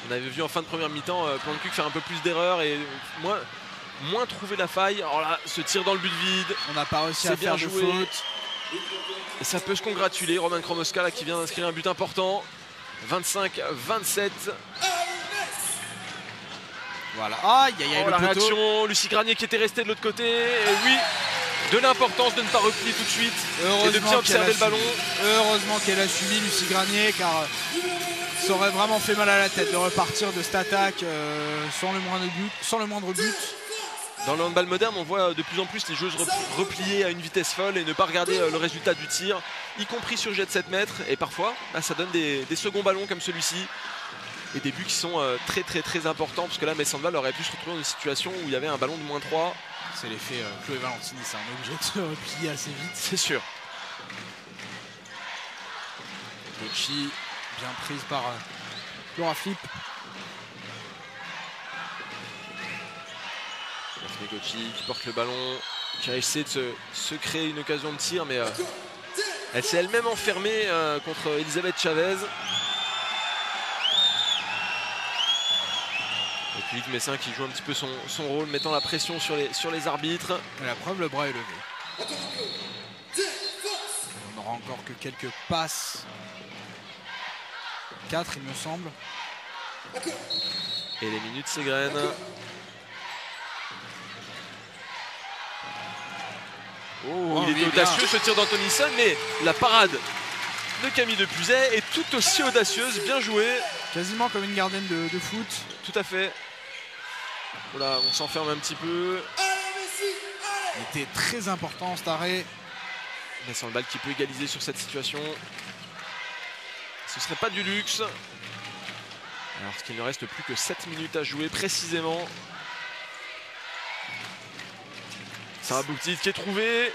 On avait vu en fin de première mi-temps Plan de Cuc faire un peu plus d'erreurs et moins trouver la faille. Alors là, ce tir dans le but vide.
On n'a pas réussi à faire de faute.
Et ça peut se congratuler. Roman Kromoska là, qui vient d'inscrire un but important. 25-27.
Voilà. Aïe, aïe, aïe,
la réaction. Lucie Granier qui était restée de l'autre côté. Et oui, de l'importance de ne pas replier tout de suite. Et de bien observer le ballon.
Heureusement qu'elle a suivi Lucie Granier, car ça aurait vraiment fait mal à la tête de repartir de cette attaque sans le moindre but.
Dans le handball moderne, on voit de plus en plus les joueuses replier à une vitesse folle et ne pas regarder le résultat du tir, y compris sur jet de 7 mètres. Et parfois, ça donne des seconds ballons comme celui-ci. Et des buts qui sont très importants, parce que là, Metz Handball aurait pu se retrouver dans une situation où il y avait un ballon de -3.
C'est l'effet Chloé Valentini, c'est un objet de se replier assez vite.
C'est sûr.
Gauchi, bien prise par Laura Flip.
Gauchi qui porte le ballon, qui a essayé de se créer une occasion de tir, mais elle s'est elle-même enfermée contre Elisabeth Chavez. Et puis Ligue Messin qui joue un petit peu son rôle, mettant la pression sur les arbitres.
Et la preuve, le bras est levé. On n'aura encore que quelques passes. 4 il me semble.
Et les minutes s'égrènent. Oh, il est audacieux ce tir d'Antonisson, mais la parade de Camille Depuzet est tout aussi audacieuse, bien jouée.
Quasiment comme une gardienne de foot.
Tout à fait. Voilà, on s'enferme un petit peu.
Il était très important cet arrêt.
Metz Handball qui peut égaliser sur cette situation. Ce ne serait pas du luxe. Alors qu'il ne reste plus que 7 minutes à jouer précisément. Sarah Bouktit qui est trouvée.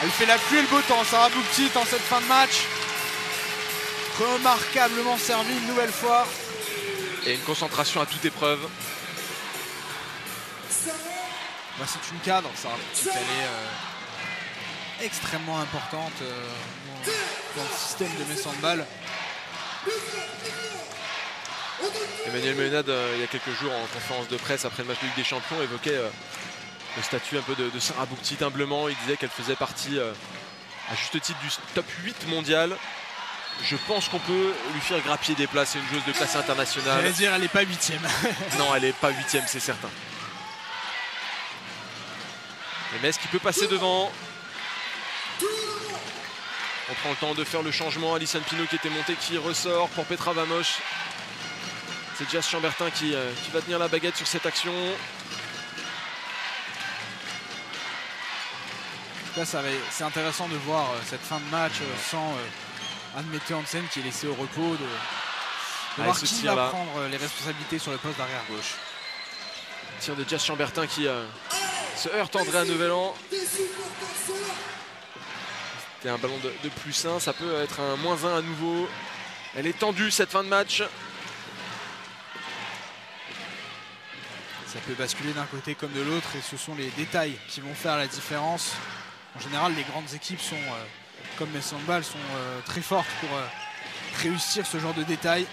Elle fait la pluie et le beau temps, Sarah Bouktit en cette fin de match. Remarquablement servi une nouvelle fois.
Et une concentration à toute épreuve.
Bah, c'est une cadre, Sarah Bouktit. Elle est extrêmement importante dans le système de Metz Handball.
Emmanuel Menade, il y a quelques jours en conférence de presse après le match de Ligue des Champions, évoquait le statut un peu de Sarah Bouktit humblement. Il disait qu'elle faisait partie à juste titre du top 8 mondial. Je pense qu'on peut lui faire grappiller des places. C'est une joueuse de classe internationale.
J'allais dire, elle n'est pas 8e.
Non, elle n'est pas 8e, c'est certain. Et Metz qui peut passer devant. On prend le temps de faire le changement. Alison Pinault qui était montée, qui ressort pour Petra Vamoš. C'est Jazz Chambertin qui va tenir la baguette sur cette action.
C'est intéressant de voir cette fin de match sans Anne Mette Hansen qui est laissée au repos. De voir qui va prendre les responsabilités sur le poste d'arrière gauche.
Tir de Jazz Chambertin qui se heurte Andrea Neveland. C'était un ballon de +1, ça peut être un -1 à nouveau. Elle est tendue cette fin de match.
Ça peut basculer d'un côté comme de l'autre et ce sont les détails qui vont faire la différence. En général, les grandes équipes sont, comme Metz Handball, sont très fortes pour réussir ce genre de détails.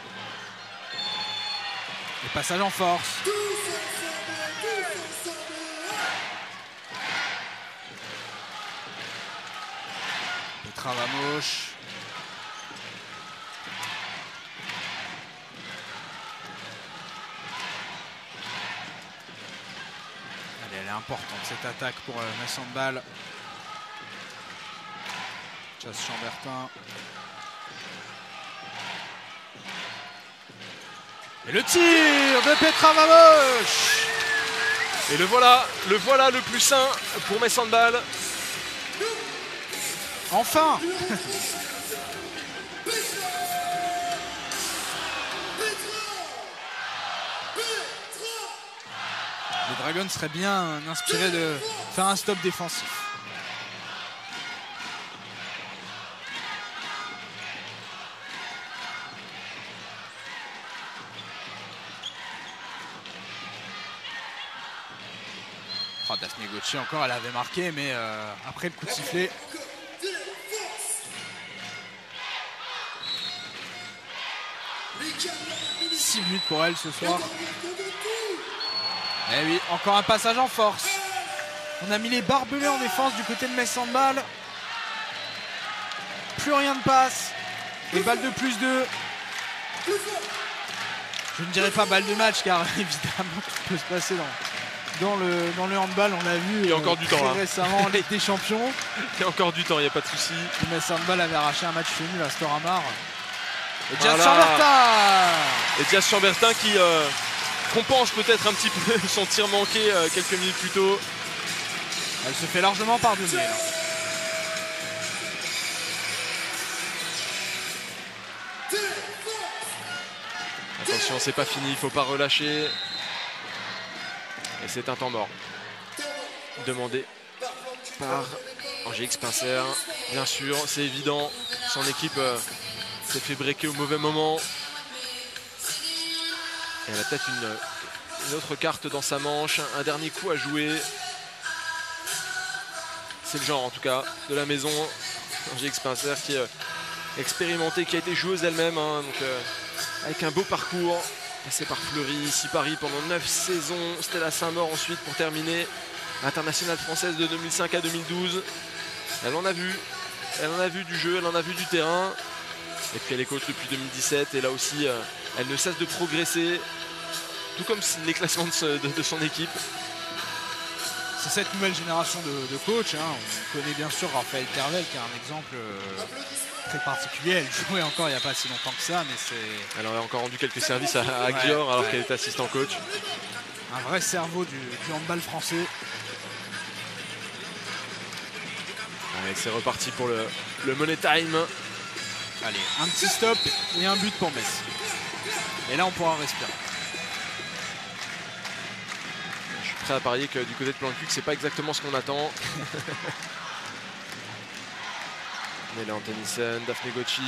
Le passage en force. Petravamosh. Allez, elle est importante cette attaque pour Metz Handball. Chasse Chambertin. Et le tir de Petravamosh.
Et le voilà le plus sain pour Metz Handball.
Enfin. Les Dragons seraient bien inspirés de faire un stop défensif. Oh, Daphné Gauchi encore, elle avait marqué, mais après le coup de sifflet. 6 minutes pour elle ce soir. Eh oui, encore un passage en force. On a mis les barbelés en défense du côté de Metz Handball. Plus rien de passe. Et balle de plus 2. Je ne dirais pas balle de match car évidemment tout peut se passer dans le handball. On l'a vu
il y a encore du temps,
récemment en Ligue des Champions.
Il y a encore du temps, il n'y a pas de souci.
Metz Handball avait arraché un match nul à Storhamar. Et Diaz
voilà.
Chambertin.
Et Diaz Chambertin qui compense peut-être un petit peu son tir manqué quelques minutes plus tôt.
Elle se fait largement pardonner.
Attention, c'est pas fini, il faut pas relâcher. Et c'est un temps mort. Demandé par Angélique Spincer. Bien sûr, c'est évident. Son équipe s'est fait breaker au mauvais moment. Et elle a peut-être une autre carte dans sa manche. Un dernier coup à jouer. C'est le genre en tout cas de la maison. Angélique Spincer qui est expérimentée, qui a été joueuse elle-même. Donc, avec un beau parcours. Passée par Fleury, ici Paris pendant 9 saisons. Stella Saint-Maur ensuite pour terminer. Internationale française de 2005 à 2012. Elle en a vu. Elle en a vu du jeu, elle en a vu du terrain. Et puis elle est coach depuis 2017. Et là aussi, elle ne cesse de progresser. Tout comme les classements de son équipe.
C'est cette nouvelle génération de coachs. On connaît bien sûr Raphaël Tervel qui est un exemple très particulier. Elle jouait encore il n'y a pas si longtemps que ça, mais c'est...
Elle aurait encore rendu quelques services à Györ alors qu'elle est assistant coach.
Un vrai cerveau du handball français.
Allez, c'est reparti pour le money time.
Allez, un petit stop et un but pour Metz. Et là on pourra respirer.
Je suis prêt à parier que du côté de Plan-Cuc, c'est pas exactement ce qu'on attend. Nele Antonissen, Daphné Gauchi.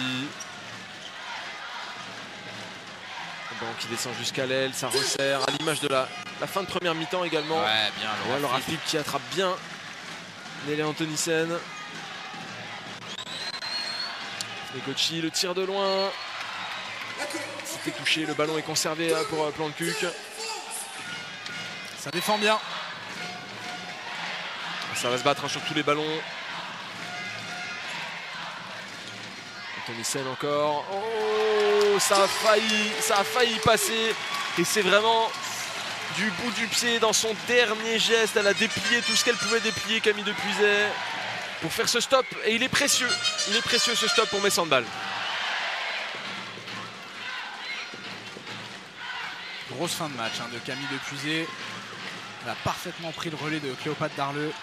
Bon, qui descend jusqu'à l'aile, ça resserre. À l'image de la fin de première mi-temps également.
Ouais, bien.
Laura Flip qui attrape bien Nele Antonissen. Daphné Gauchi, le tir de loin. C'était touché, le ballon est conservé pour Plan-Cuc.
Ça défend bien.
Ça va se battre sur tous les ballons. Antonissen encore. Oh, ça a failli passer. Et c'est vraiment du bout du pied dans son dernier geste. Elle a déplié tout ce qu'elle pouvait déplier, Camille Depuiset, pour faire ce stop. Et il est précieux. Il est précieux ce stop pour Metz Handball.
Grosse fin de match de Camille Depuiset. Elle a parfaitement pris le relais de Cléopâtre Darleux.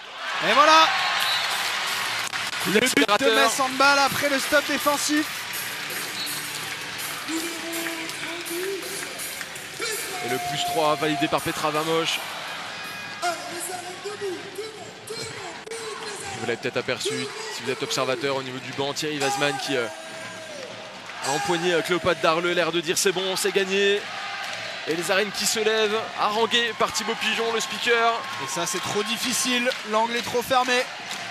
Et voilà! Le but de Metz Handball après le stop défensif.
Et le +3 validé par Petravamosh. Vous l'avez peut-être aperçu si vous êtes observateur au niveau du banc. Thierry Vazman qui a empoigné Cléopâtre Darleux, l'air de dire c'est bon, c'est gagné. Et les arènes qui se lèvent, haranguées par Thibaut Pigeon, le speaker.
Et ça c'est trop difficile, l'angle est trop fermé.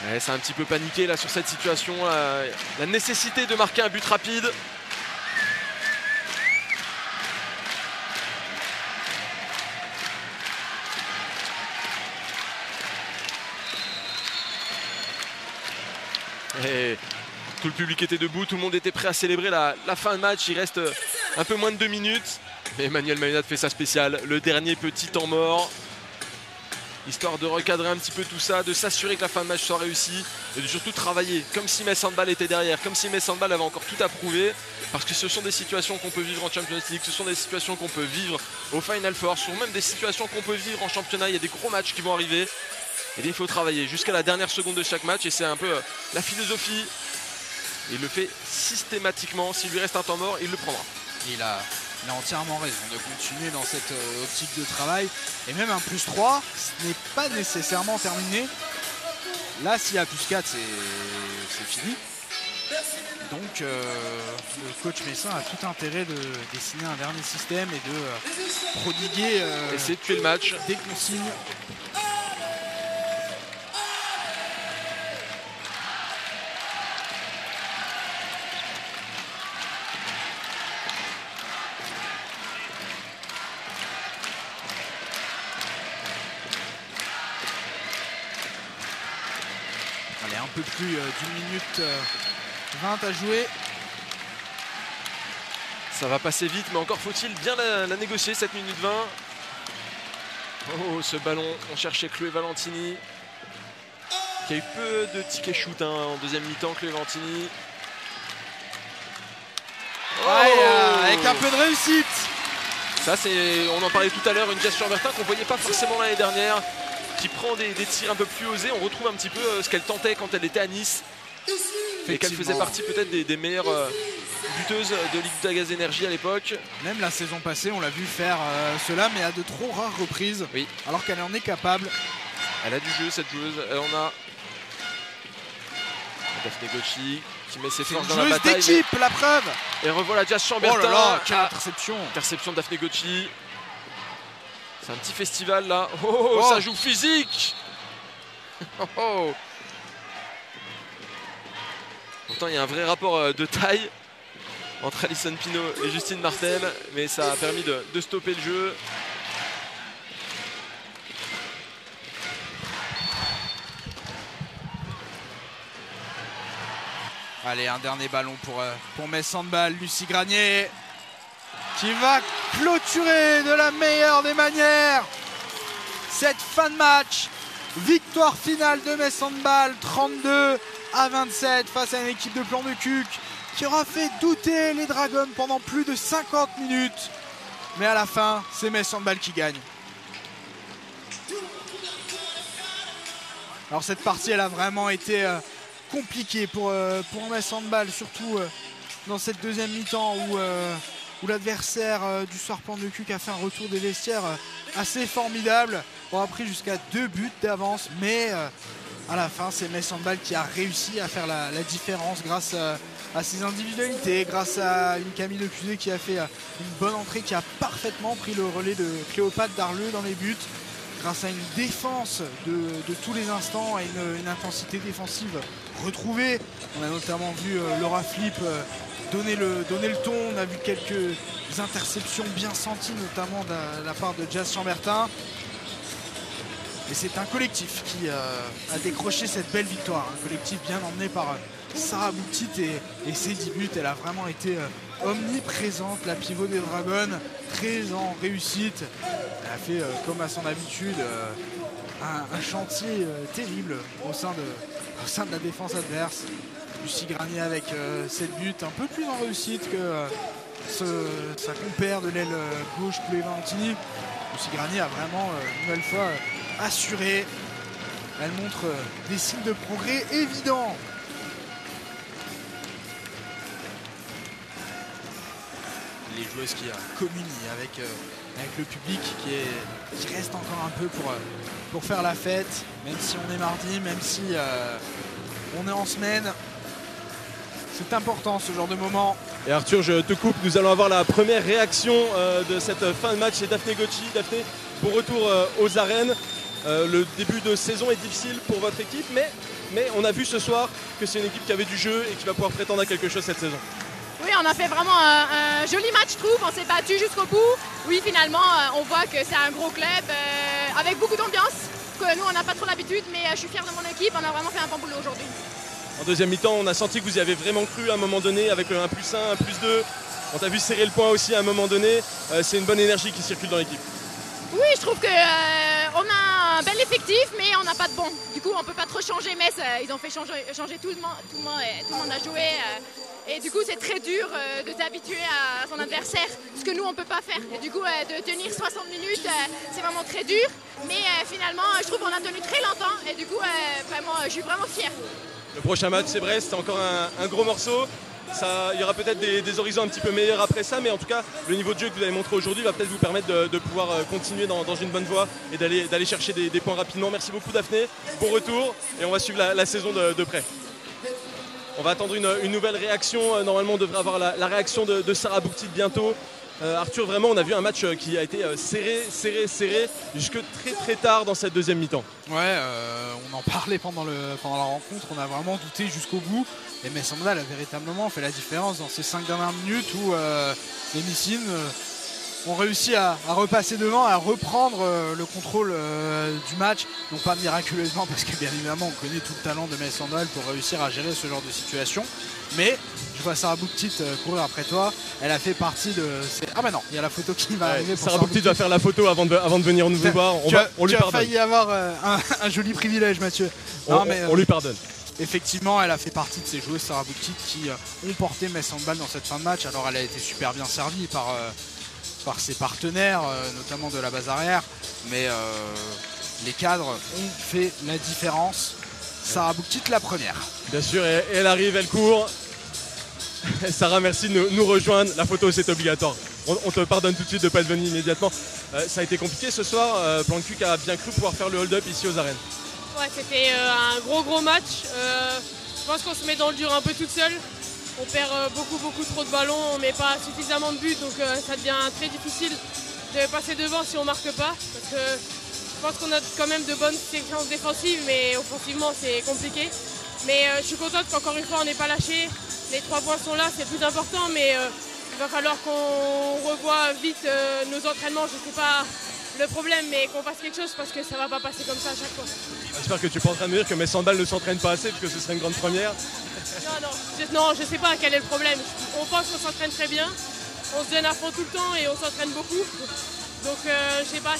Ouais, c'est un petit peu paniqué là sur cette situation. La nécessité de marquer un but rapide. Et
Tout le public était debout, tout le monde était prêt à célébrer la fin de match. Il reste un peu moins de 2 minutes. Mais Emmanuel Mayonnaise fait sa spéciale. Le dernier petit temps mort. Histoire de recadrer un petit peu tout ça, de s'assurer que la fin de match soit réussie et de surtout travailler comme si Metz Handball était derrière, comme si Metz Handball avait encore tout à prouver, parce que ce sont des situations qu'on peut vivre en Champions League, ce sont des situations qu'on peut vivre au Final Four, ce sont même des situations qu'on peut vivre en championnat. Il y a des gros matchs qui vont arriver et il faut travailler jusqu'à la dernière seconde de chaque match et c'est un peu la philosophie. Il le fait systématiquement, s'il lui reste un temps mort, il le prendra.
Il a entièrement raison de continuer dans cette optique de travail. Et même un +3, ce n'est pas nécessairement terminé. Là, s'il y a +4, c'est fini. Donc, le coach Messin a tout intérêt de dessiner un dernier système et de prodiguer
essayer de tuer le match.
Des consignes. Un peu plus d'1 minute 20 à jouer.
Ça va passer vite, mais encore faut-il bien la négocier, 7 minutes 20. Oh, ce ballon, on cherchait Chloé Valentini, qui a eu peu de tickets shoot en deuxième mi-temps. Chloé Valentini.
Oh, avec un peu de réussite.
Ça, on en parlait tout à l'heure, une Jess Chambertin qu'on ne voyait pas forcément l'année dernière, qui prend des tirs un peu plus osés. On retrouve un petit peu ce qu'elle tentait quand elle était à Nice et qu'elle faisait partie peut-être des meilleures buteuses de Ligue Butagaz Énergie à l'époque.
Même la saison passée, on l'a vu faire cela, mais à de trop rares reprises,
oui.
Alors qu'elle en est capable.
Elle a du jeu, cette joueuse. On a Daphné Gauchi qui met ses forces dans la bataille.
Joueuse d'équipe, la preuve.
Et revoilà Jess Chambertin.
Oh là là, quelle interception.
Interception de Daphné Gauchi. C'est un petit festival là. Oh, ça joue physique. Oh. Pourtant il y a un vrai rapport de taille entre Alison Pinault et Justine Martel, mais ça a permis de stopper le jeu.
Allez, un dernier ballon pour Metz Handball. Lucie Granier qui va clôturer de la meilleure des manières cette fin de match. Victoire finale de Metz Handball, 32-27 face à une équipe de Plan de Cuques qui aura fait douter les Dragons pendant plus de 50 minutes. Mais à la fin, c'est Metz Handball qui gagne. Alors cette partie, elle a vraiment été compliquée pour Metz Handball, surtout dans cette deuxième mi-temps où l'adversaire du soir Plan de Cuques a fait un retour des vestiaires assez formidable. On a pris jusqu'à 2 buts d'avance, mais à la fin c'est Metz Handball qui a réussi à faire la différence grâce à ses individualités, grâce à une Camille Lecusé qui a fait une bonne entrée, qui a parfaitement pris le relais de Cléopâtre Darleux dans les buts, grâce à une défense de tous les instants et une intensité défensive retrouvée. On a notamment vu Laura Flip donner le ton. On a vu quelques interceptions bien senties, notamment de la part de Jess Chambertin. Et c'est un collectif qui a décroché cette belle victoire. Un collectif bien emmené par Sarah Boutit et ses 10 buts. Elle a vraiment été omniprésente, la pivot des Dragons, très en réussite. Elle a fait, comme à son habitude, un chantier terrible au sein de la défense adverse. Lucie Granier avec 7 buts, un peu plus en réussite que sa compère de l'aile gauche, Chloé Valentini. Lucie Granier a vraiment, une nouvelle fois, assuré. Elle montre des signes de progrès évidents. Les joueuses qui communient avec le public qui reste encore un peu pour faire la fête, même si on est mardi, même si on est en semaine. C'est important ce genre de moment.
Et Arthur, je te coupe, nous allons avoir la première réaction de cette fin de match. C'est Daphné Gauchi. Daphné, bon retour aux arènes. Le début de saison est difficile pour votre équipe, mais on a vu ce soir que c'est une équipe qui avait du jeu et qui va pouvoir prétendre à quelque chose cette saison.
Oui, on a fait vraiment un joli match, je trouve. On s'est battu jusqu'au bout. Oui, finalement, on voit que c'est un gros club avec beaucoup d'ambiance. Que nous, on n'a pas trop l'habitude, mais je suis fière de mon équipe. On a vraiment fait un bon boulot aujourd'hui.
En deuxième mi-temps, on a senti que vous y avez vraiment cru à un moment donné avec un plus 1, un plus 2. On t'a vu serrer le point aussi à un moment donné. C'est une bonne énergie qui circule dans l'équipe.
Oui, je trouve qu'on a un bel effectif, mais on n'a pas de bon. Du coup, on ne peut pas trop changer. Metz, ils ont fait changer tout le monde a joué. Et du coup, c'est très dur de t'habituer à son adversaire, ce que nous, on ne peut pas faire. Et du coup, de tenir 60 minutes, c'est vraiment très dur. Mais finalement, je trouve qu'on a tenu très longtemps. Et du coup, vraiment, je suis vraiment fière.
Le prochain match, c'est Brest, c'est encore un gros morceau. Il y aura peut-être des horizons un petit peu meilleurs après ça, mais en tout cas, le niveau de jeu que vous avez montré aujourd'hui va peut-être vous permettre de pouvoir continuer dans une bonne voie et d'aller chercher des points rapidement. Merci beaucoup Daphné, bon retour et on va suivre la saison de près. On va attendre une nouvelle réaction, normalement on devrait avoir la réaction de Sarah Bouktit bientôt. Arthur, vraiment on a vu un match qui a été serré jusque très tard dans cette deuxième mi-temps.
Ouais, on en parlait pendant la rencontre, on a vraiment douté jusqu'au bout. Et Metz Handball a véritablement fait la différence dans ces 5 dernières minutes où les Messines ont réussi à repasser devant, à reprendre le contrôle du match. Non pas miraculeusement parce que bien évidemment on connaît tout le talent de Metz Handball pour réussir à gérer ce genre de situation. Mais je vois Sarah Bouktit courir après toi. Elle a fait partie de ces... Ah bah non, il y a la photo qui va arriver.
Sarah Bouktit va faire la photo avant de venir nous voir. On lui pardonne.
Tu as failli avoir un joli privilège, Mathieu.
On lui pardonne.
Effectivement, elle a fait partie de ces joueuses, Sarah Bouktit, qui ont porté Metz Handball dans cette fin de match. Alors elle a été super bien servie par ses partenaires, notamment de la base arrière. Mais les cadres ont fait la différence. Sarah Bouktit, la première.
Bien sûr, et elle arrive, elle court. Sarah, merci de nous rejoindre. La photo, c'est obligatoire. On te pardonne tout de suite de ne pas être venu immédiatement. Ça a été compliqué ce soir. Plan de Cuc a bien cru pouvoir faire le hold-up ici aux arènes.
Ouais, c'était un gros match. Je pense qu'on se met dans le dur un peu toute seule. On perd beaucoup trop de ballons, on ne met pas suffisamment de buts, donc ça devient très difficile de passer devant si on ne marque pas. Parce que je pense qu'on a quand même de bonnes séquences défensives, mais offensivement c'est compliqué. Mais je suis contente qu'encore une fois on n'ait pas lâché. Les 3 points sont là, c'est le plus important, mais il va falloir qu'on revoie vite nos entraînements. Je ne sais pas le problème, mais qu'on fasse quelque chose parce que ça ne va pas passer comme ça à chaque fois.
J'espère que tu n'es pas en train de me dire que Metz Handball ne s'entraîne pas assez, parce que ce serait une grande première.
Non, je ne sais pas quel est le problème. On pense qu'on s'entraîne très bien, on se donne à fond tout le temps et on s'entraîne beaucoup. Donc je sais pas,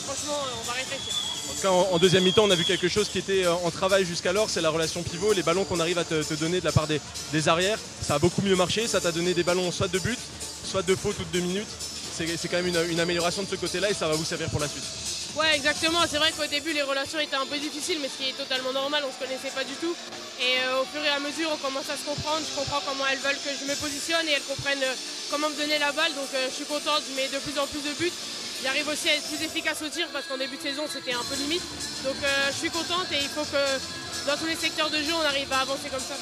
franchement on va réfléchir.
En tout cas, en deuxième mi-temps, on a vu quelque chose qui était en travail jusqu'alors, c'est la relation pivot, les ballons qu'on arrive à te donner de la part des arrières. Ça a beaucoup mieux marché, ça t'a donné des ballons soit de but, soit de faute ou de 2 minutes. C'est quand même une amélioration de ce côté-là et ça va vous servir pour la suite.
Ouais, exactement. C'est vrai qu'au début, les relations étaient un peu difficiles, mais ce qui est totalement normal, on ne se connaissait pas du tout. Et au fur et à mesure, on commence à se comprendre. Je comprends comment elles veulent que je me positionne et elles comprennent comment me donner la balle. Donc je suis contente, je mets de plus en plus de buts. J'arrive aussi à être plus efficace au tir parce qu'en début de saison, c'était un peu limite. Donc je suis contente et il faut que dans tous les secteurs de jeu, on arrive à avancer comme ça.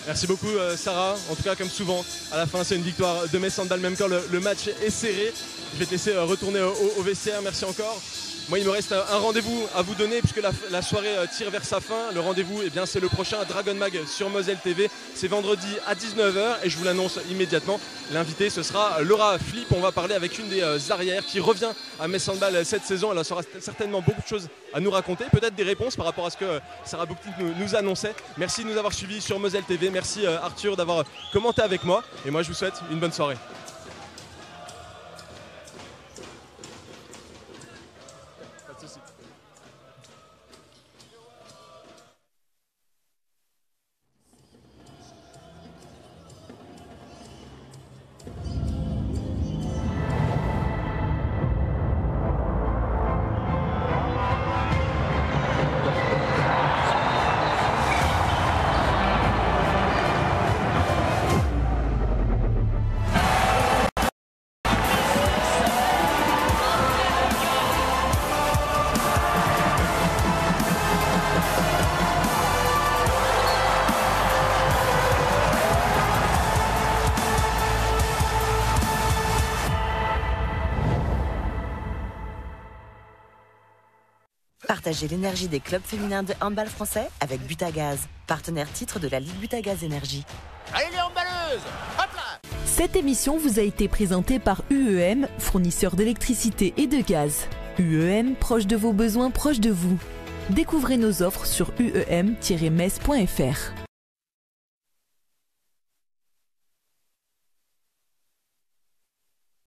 Merci beaucoup Sarah, en tout cas comme souvent, à la fin c'est une victoire de Metz Handball, même quand le match est serré. Je vais te laisser retourner au vestiaire, merci encore. Moi il me reste un rendez-vous à vous donner puisque la soirée tire vers sa fin. Le rendez-vous c'est le prochain Dragon Mag sur Moselle TV. C'est vendredi à 19h et je vous l'annonce immédiatement. L'invité ce sera Laura Flip. On va parler avec une des arrières qui revient à Metz Handball cette saison. Elle aura certainement beaucoup de choses à nous raconter. Peut-être des réponses par rapport à ce que Sarah Bouktit nous annonçait. Merci de nous avoir suivis sur Moselle TV. Merci Arthur d'avoir commenté avec moi. Et moi je vous souhaite une bonne soirée.
Partagez l'énergie des clubs féminins de handball français avec Butagaz, partenaire titre de la Ligue Butagaz Énergie.
Allez les handballeuses, hop là!
Cette émission vous a été présentée par UEM, fournisseur d'électricité et de gaz. UEM, proche de vos besoins, proche de vous. Découvrez nos offres sur uem-metz.fr.